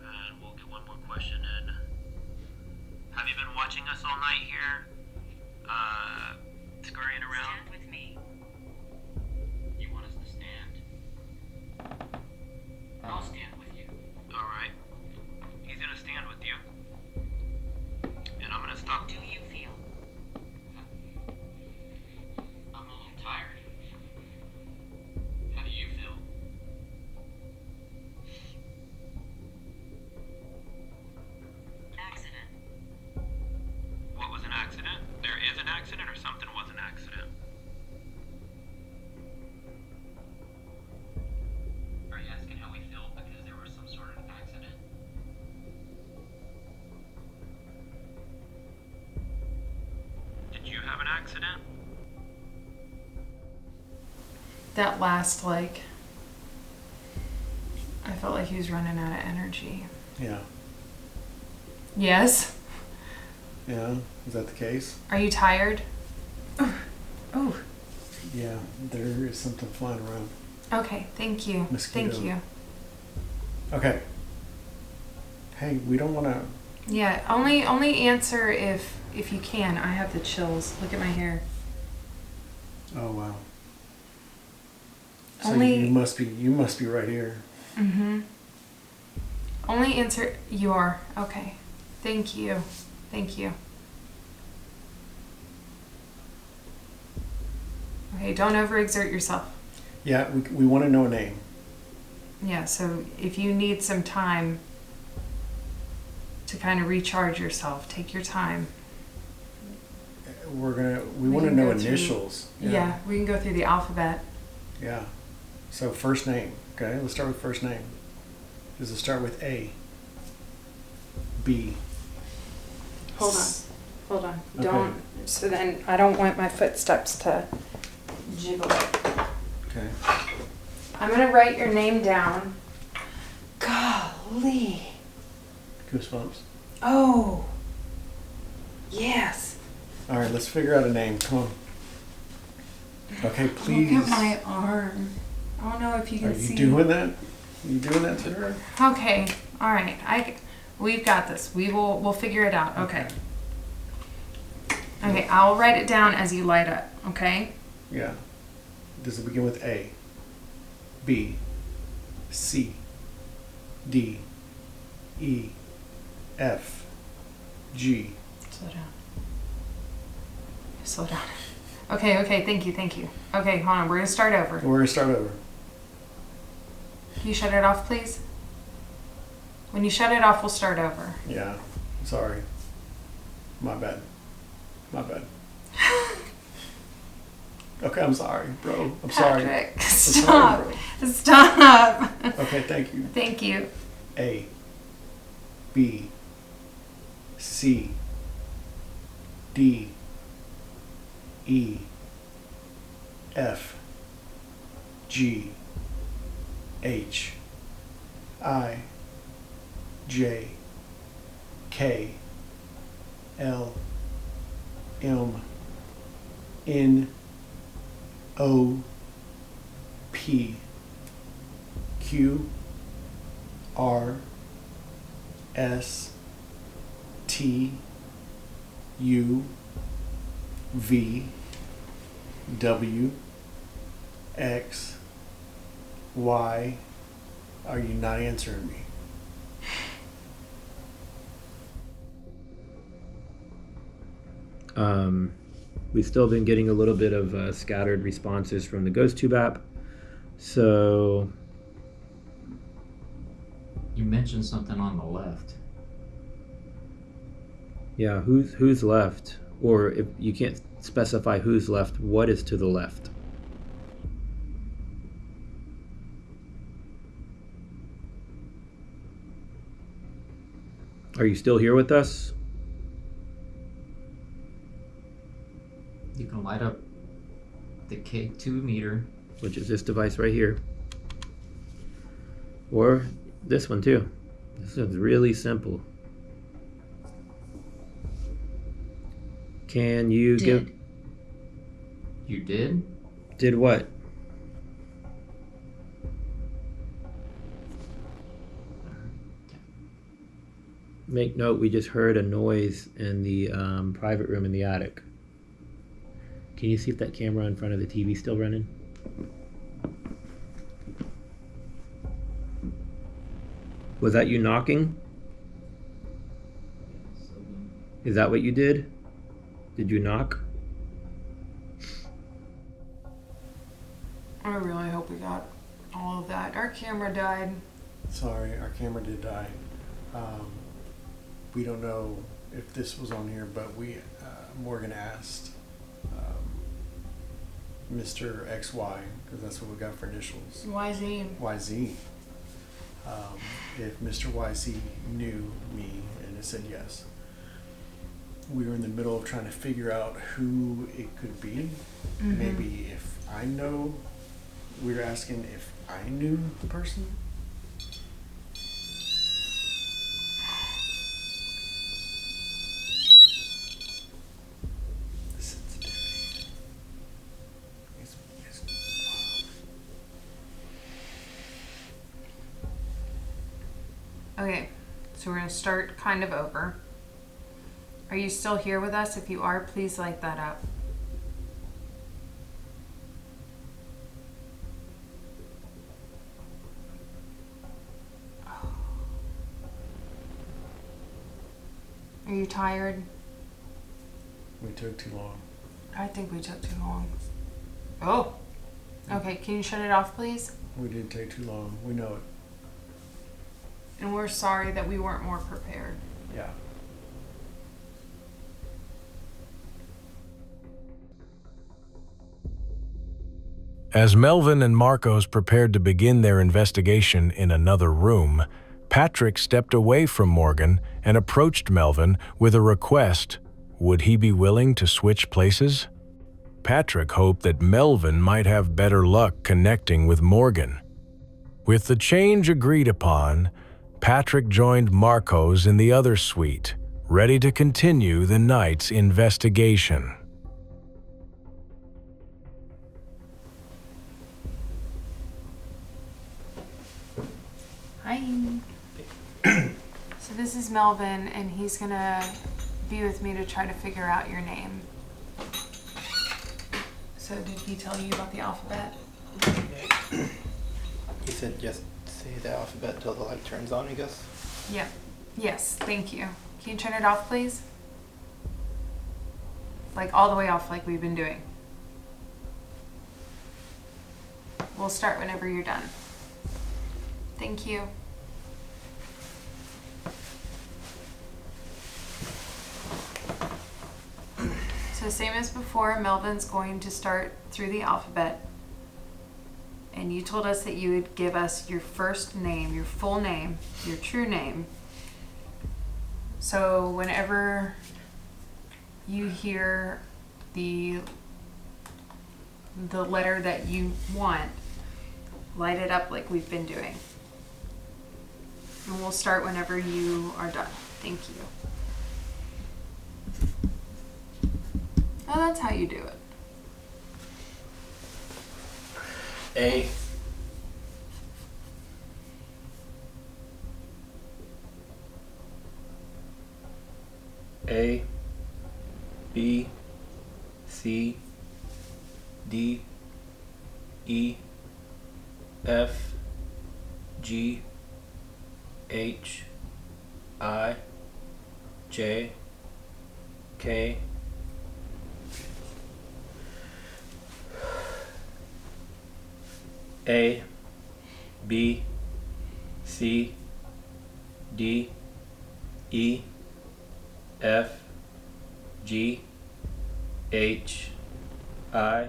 And we'll get one more question in. Have you been watching us all night here? Scurrying around? Stand with me. You want us to stand? I'll stand with you. Alright. He's gonna stand with you. And I'm gonna stop. Do you feel? I'm a little tired. How do you feel? Accident. What was an accident? There is an accident or something was an accident? accident? That last, like, I felt like he was running out of energy. Yeah. Yes? Yeah. Is that the case? Are you tired? Oh. Yeah. There is something flying around. Okay, thank you. Mosquito. Thank you. Okay. Hey, we don't want to. Yeah, only answer if you can. I have the chills. Look at my hair. Oh wow. So Only- you must be right here. Mm-hmm. Only answer you are. Okay. Thank you. Thank you. Okay, don't overexert yourself. Yeah, we want to know a name. Yeah, so if you need some time to kind of recharge yourself, take your time. We want to can know go through- initials. Yeah, we can go through the alphabet. Yeah. So first name. Okay, let's start with first name. Does it start with A? B? Hold on. Hold on. Okay. Don't. So then I don't want my footsteps to jiggle. Okay. I'm going to write your name down. Golly. Goosebumps. Oh. Yes. All right, let's figure out a name. Come on. Okay, please. Look at my arm. I don't know if you can Are you see. doing that? Are you doing that to her? Okay. All right. We've got this. We'll figure it out. Okay. Okay, I'll write it down as you light up, okay? Yeah. Does it begin with A? B? C? D? E? F? G? Slow down. Slow down. Okay, thank you. Okay, hold on, we're gonna start over. We're gonna start over. Can you shut it off, please? When you shut it off, we'll start over. Yeah. Sorry. My bad. Okay, I'm sorry, bro. I'm sorry. Patrick, I'm stop. sorry, bro. Stop. Okay, thank you. Thank you. A, B, C, D, E, F, G, H, I, J, K, L, M, N, O, P, Q, R, S, T, U, V, W, X, Y. Are you not answering me? We've still been getting a little bit of scattered responses from the GhostTube app. So You mentioned something on the left. yeah, who's left? Or if you can't specify who's left, what is to the left? Are you still here with us? You can light up the K2 meter. Which is this device right here. Or this one too. This is really simple. Can you give... You did? Did what? Make note, we just heard a noise in the private room in the attic. Can you see if that camera in front of the TV is still running? Was that you knocking? Is that what you did? Did you knock? I really hope we got all of that. Our camera died. Sorry, our camera did die. We don't know if this was on here, but Morgan asked Mr. XY, because that's what we got for initials. YZ. YZ. If Mr. YZ knew me, and it said yes. we were in the middle of trying to figure out who it could be. Maybe if I know, we were asking if I knew the person. The sensitivity. It's Okay, so we're gonna start kind of over. Are you still here with us? If you are, please light that up. Are you tired? We took too long. I think we took too long. Oh, okay, can you shut it off, please? We did take too long. We know it. And we're sorry that we weren't more prepared. Yeah. As Melvin and Marcos prepared to begin their investigation in another room, Patrick stepped away from Morgan and approached Melvin with a request. Would he be willing to switch places? Patrick hoped that Melvin might have better luck connecting with Morgan. With the change agreed upon, Patrick joined Marcos in the other suite, ready to continue the night's investigation. Hi. So this is Melvin, and he's gonna be with me to try to figure out your name. So did he tell you about the alphabet? He said just say the alphabet till the light turns on, I guess. Yep. Yes, thank you. Can you turn it off, please? Like all the way off, like we've been doing. We'll start whenever you're done. Thank you. So same as before, Melvin's going to start through the alphabet. And you told us that you would give us your first name, your full name, your true name. So whenever you hear the letter that you want, light it up like we've been doing. And we'll start whenever you are done. Thank you. Oh, that's how you do it. A. A, B, C, D, E, F, G, H, I, J, K, A, B, C, D, E, F, G, H, I.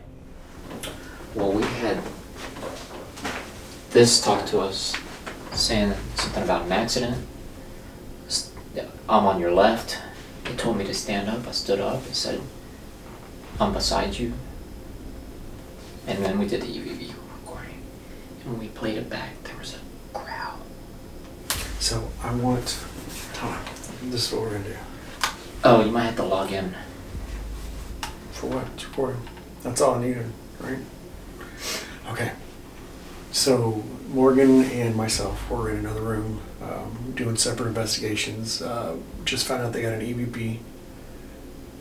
Well, we had this talk to us saying something about an accident. I'm on your left. He told me to stand up. I stood up and said, I'm beside you. And then we did the EVV recording. And when we played it back, there was a growl. So I want time. This is what we're gonna do. Oh, you might have to log in. For what? It's recording. That's all I needed, right? Okay. So Morgan and myself were in another room doing separate investigations. Just found out they got an EVP.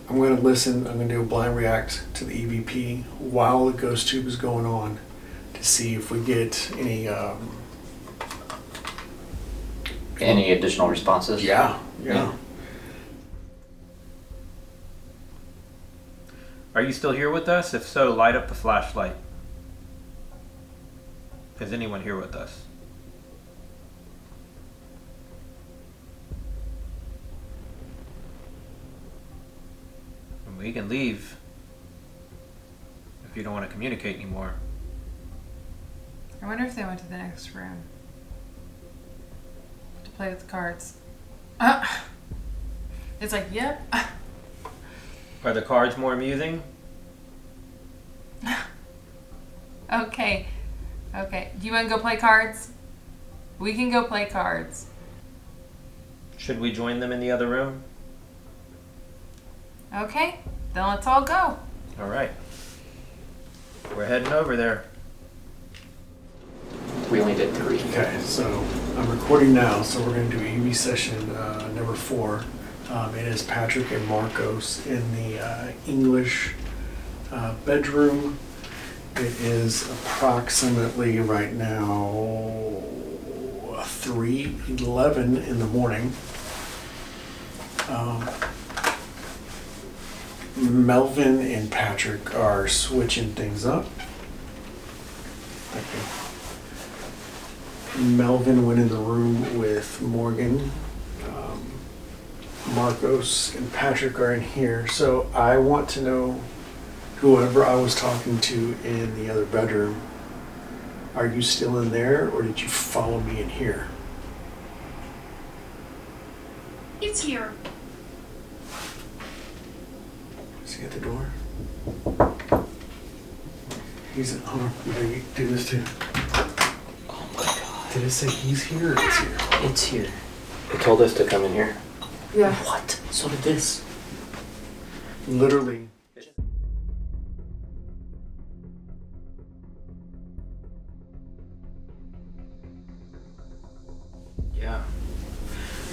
I'm going to listen. I'm going to do a blind react to the EVP while the ghost tube is going on to see if we get any additional responses? Yeah. Are you still here with us? If so, light up the flashlight. Is anyone here with us? And we can leave if you don't want to communicate anymore. I wonder if they went to the next room to play with the cards. It's like, yep. Are the cards more amusing? Okay. Okay. Do you want to go play cards? We can go play cards. Should we join them in the other room? Okay. Then let's all go. All right. We're heading over there. We only did 3. Okay, so I'm recording now, so we're going to do EV session number 4. It is Patrick and Marcos in the English bedroom. It is approximately right now 3:11 in the morning. Melvin and Patrick are switching things up. Okay. Melvin went in the room with Morgan. Marcos and Patrick are in here. So I want to know, whoever I was talking to in the other bedroom, are you still in there or did you follow me in here? It's here. Is he at the door? He's at home. You gotta do this too. Oh my god. Did it say he's here or it's here? It's here. It told us to come in here. Yeah. What? So did this. Literally. Yeah.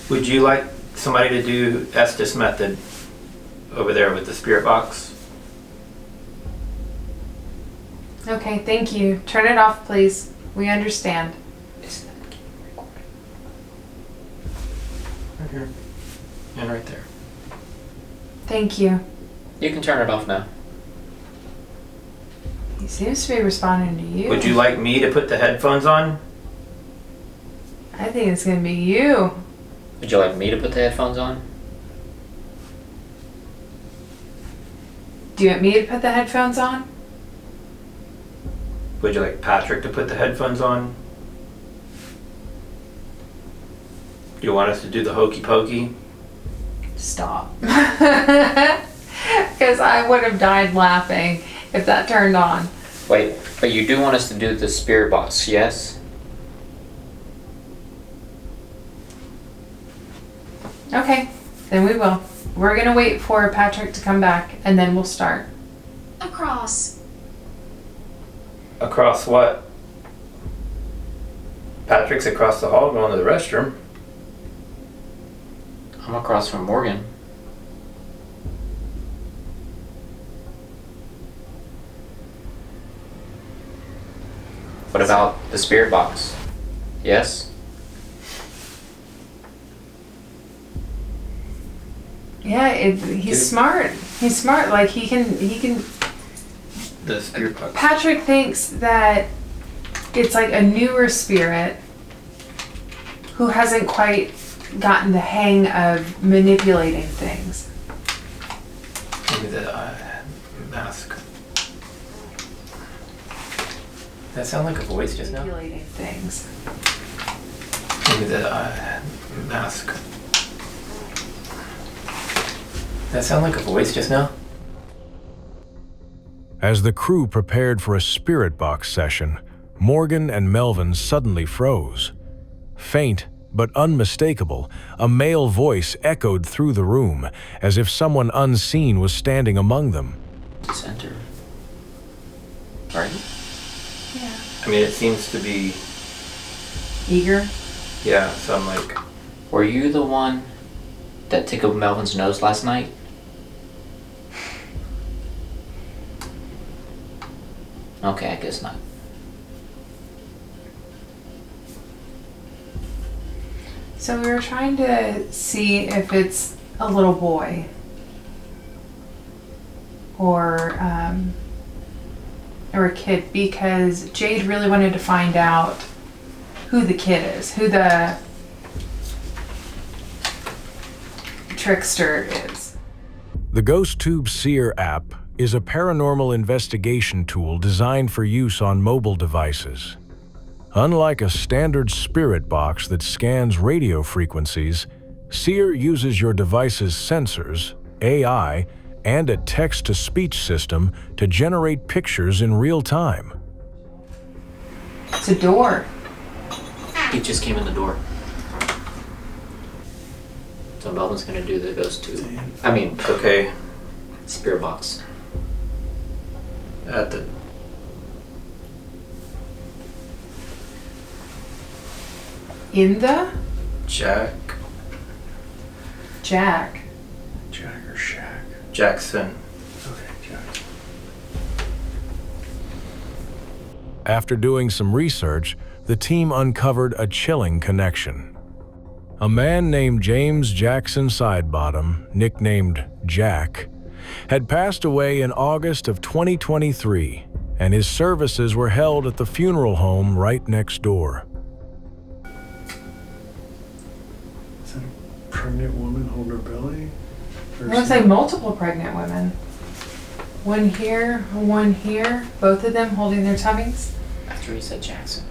Would you like somebody to do Estes method over there with the spirit box? Okay, thank you. Turn it off, please. We understand. Isn't that being recorded? Right here. And right there. Thank you. You can turn it off now. He seems to be responding to you. Would you like me to put the headphones on? I think it's gonna be you. Would you like me to put the headphones on? Do you want me to put the headphones on? Would you like Patrick to put the headphones on? Do you want us to do the hokey pokey? Stop. Because I would have died laughing if that turned on. Wait, but you do want us to do the spirit box, yes? Okay, then we will. We're gonna wait for Patrick to come back and then we'll start. Across. Across what? Patrick's across the hall going to the restroom. I'm across from Morgan. What about the spirit box? Yes? Yeah, he's smart. He's smart. Like he can. The spirit box. Patrick thinks that it's like a newer spirit who hasn't quite gotten the hang of manipulating things. Maybe the mask. That sound like a voice just now? Manipulating things. Maybe the mask. That sound like a voice just now? As the crew prepared for a spirit box session, Morgan and Melvin suddenly froze. Faint but unmistakable, a male voice echoed through the room as if someone unseen was standing among them. Center. Right? Yeah. I mean, it seems to be, Eager. yeah, so I'm like, Were you the one that tickled Melvin's nose last night? Okay, I guess not. So we were trying to see if it's a little boy or a kid, because Jade really wanted to find out who the kid is, who the trickster is. The GhostTube Seer app is a paranormal investigation tool designed for use on mobile devices. Unlike a standard spirit box that scans radio frequencies, Seer uses your device's sensors, AI, and a text-to-speech system to generate pictures in real time. It's a door. He just came in the door. So Melvin's gonna do the ghost too. Okay. Spirit box. At the In the Jack Jack. Jack or Shack? Jackson. Okay, Jack. After doing some research, the team uncovered a chilling connection. A man named James Jackson Sidebottom, nicknamed Jack, had passed away in August of 2023, and his services were held at the funeral home right next door. Is that a pregnant woman holding her belly? Or It looks like multiple pregnant women. One here, both of them holding their tummies. After he said Jackson.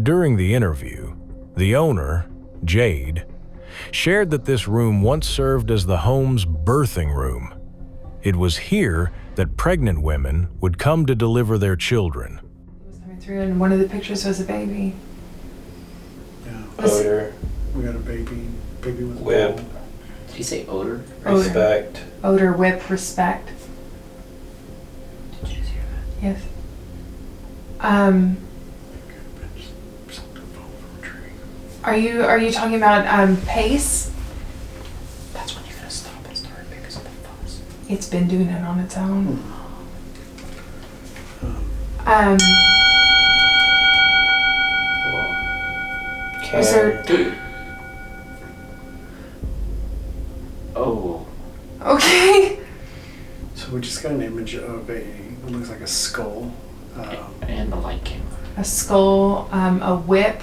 During the interview, the owner, Jade, shared that this room once served as the home's birthing room. It was here that pregnant women would come to deliver their children. It was coming through, and one of the pictures was a baby. Yeah. Odor. We got a baby with a Whip. ball. Did he say odor? Respect. Odor, whip, respect. Did you just hear that? Yes. Are you talking about pace? That's when you're gonna stop and start because of the fuzz. It's been doing it on its own. Was there? Oh. Okay. So we just got an image of what looks like a skull. And the light came. A skull, a whip,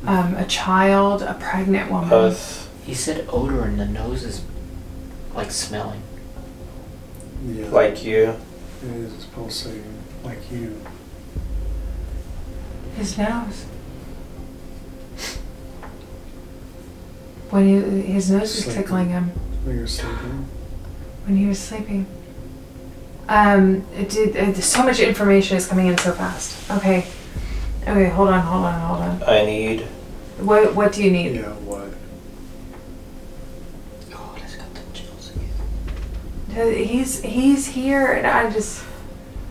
a child, a pregnant woman. Us. He said odor and the nose is like smelling. Yeah. Like you. It is. It's pulsating. Like you. His nose. When his nose was Sleeping. tickling him When you're sleeping. when he was sleeping. So much information is coming in so fast. Okay, hold on. I need. What do you need? Yeah, what? Oh, I just got the chills again. He's here, and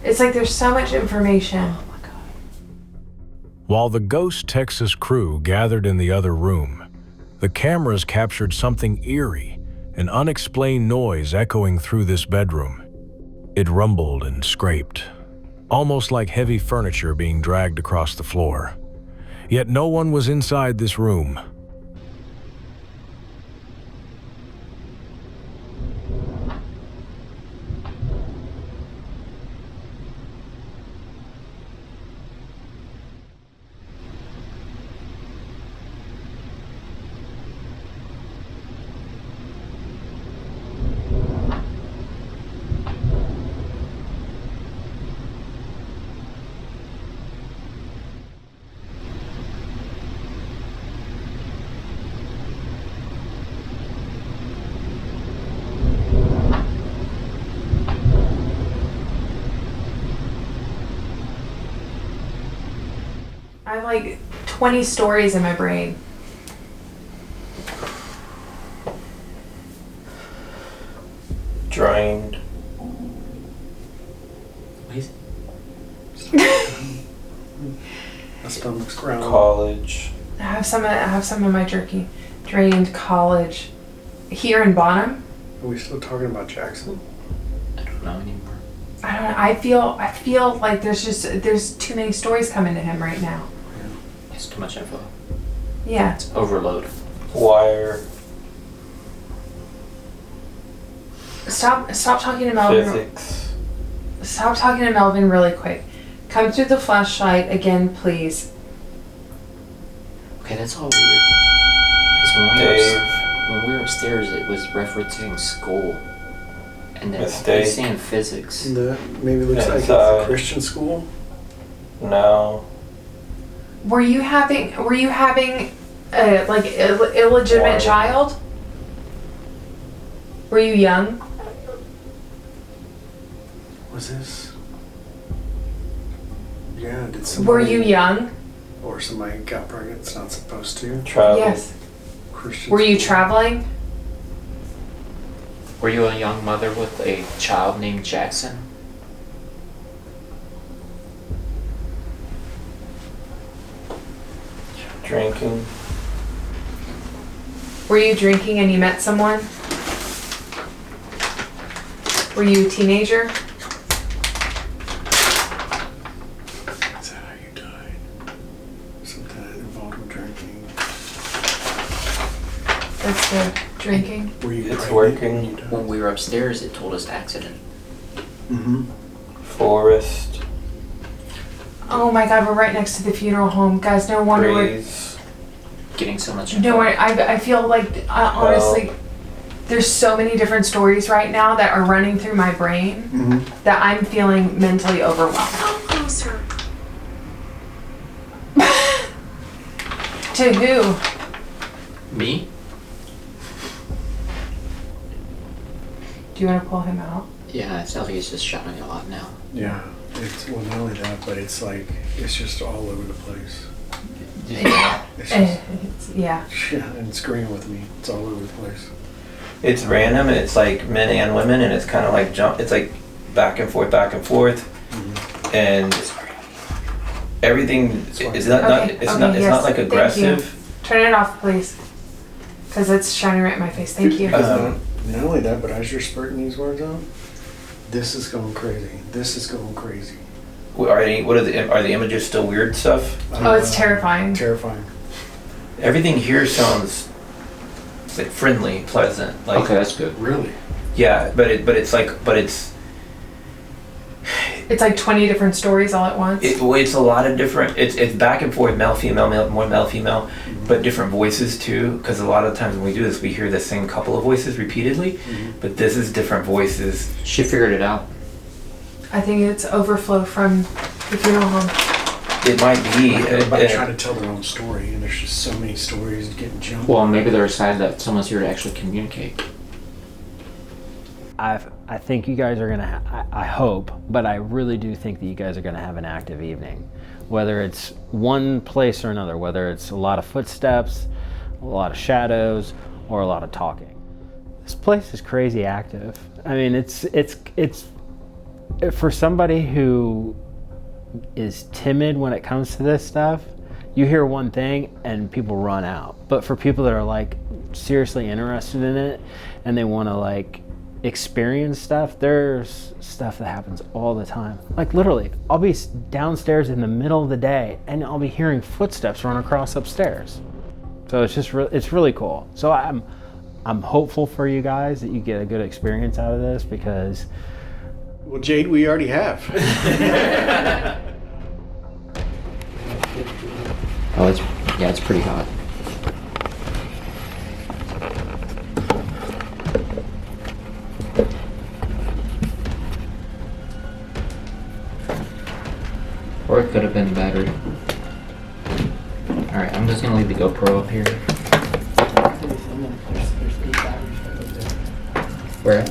it's like there's so much information. Oh my god. While the Ghost Texas crew gathered in the other room, the cameras captured something eerie, an unexplained noise echoing through this bedroom. It rumbled and scraped, almost like heavy furniture being dragged across the floor. Yet no one was inside this room. I have like 20 stories in my brain. Drained. What is it? My stomach's growling. College. I have some of my jerky. Drained, college. Here in Bonham. Are we still talking about Jackson? I don't know anymore. I don't know. I feel like there's too many stories coming to him right now. It's too much info. Yeah. It's overload. Wire. Stop talking to Melvin. Physics. Stop talking to Melvin really quick. Come through the flashlight again, please. Okay, that's all weird. Because when we were upstairs, it was referencing school. And then Mistake. he's saying physics. That maybe looks like it's a Inside. Christian school. No. Were you having like illegitimate Why? child? Were you young? Was this? Yeah, did somebody... Were you young? Or somebody got pregnant, it's not supposed to. Travel. Yes. Christian Were you school. traveling? Were you a young mother with a child named Jackson? Drinking. Were you drinking and you met someone? Were you a teenager? Is that how you died? Something that involved with drinking. That's the drinking. Were you It's pregnant working. when you died? When we were upstairs, it told us accident. Mm-hmm. Forest. Oh my God, we're right next to the funeral home. Guys, no wonder we're... Trees. Getting so much No, I feel like, honestly, there's so many different stories right now that are running through my brain Mm-hmm. that I'm feeling mentally overwhelmed. Come closer. To who? Me? Do you want to pull him out? Yeah, it sounds like he's just shouting a lot now. Yeah, it's, well, not only that, but it's like, it's just all over the place. It's just, Yeah. yeah, and it's agreeing with me. It's all over the place. It's random, and it's like men and women, and it's kind of like it's like back and forth, Mm-hmm. and everything is not Okay, it's okay, not yes, like thank aggressive. Turn it off, please. Because it's shining right in my face. Thank you. Because not only that, but as you're spurting these words out, this is going crazy. This is going crazy. Are the images still weird stuff? Oh, it's terrifying. Terrifying. Everything here sounds like friendly, pleasant. Like Okay, that's good. Really? yeah, but it's It's like 20 different stories all at once. it's a lot of different. It's back and forth, male, female, more male, female, but different voices too. Because a lot of times when we do this, we hear the same couple of voices repeatedly, but this is different voices. She figured it out. I think it's overflow from the funeral home. It might be. Everybody trying to tell their own story, and there's just so many stories getting jumped. Well, maybe they're excited that someone's here to actually communicate. I think you guys are gonna. I hope, but I really do think that you guys are gonna have an active evening, whether it's one place or another. Whether it's a lot of footsteps, a lot of shadows, or a lot of talking. This place is crazy active. I mean, it's for somebody who is timid when it comes to this stuff. You hear one thing and people run out. But for people that are like seriously interested in it and they want to like experience stuff, there's stuff that happens all the time. Like literally, I'll be downstairs in the middle of the day and I'll be hearing footsteps run across upstairs. So it's just it's really cool. So I'm hopeful for you guys that you get a good experience out of this because. Well, Jade, we already have. Oh, it's pretty hot. Or it could have been the battery. Alright, I'm just gonna leave the GoPro up here. Where?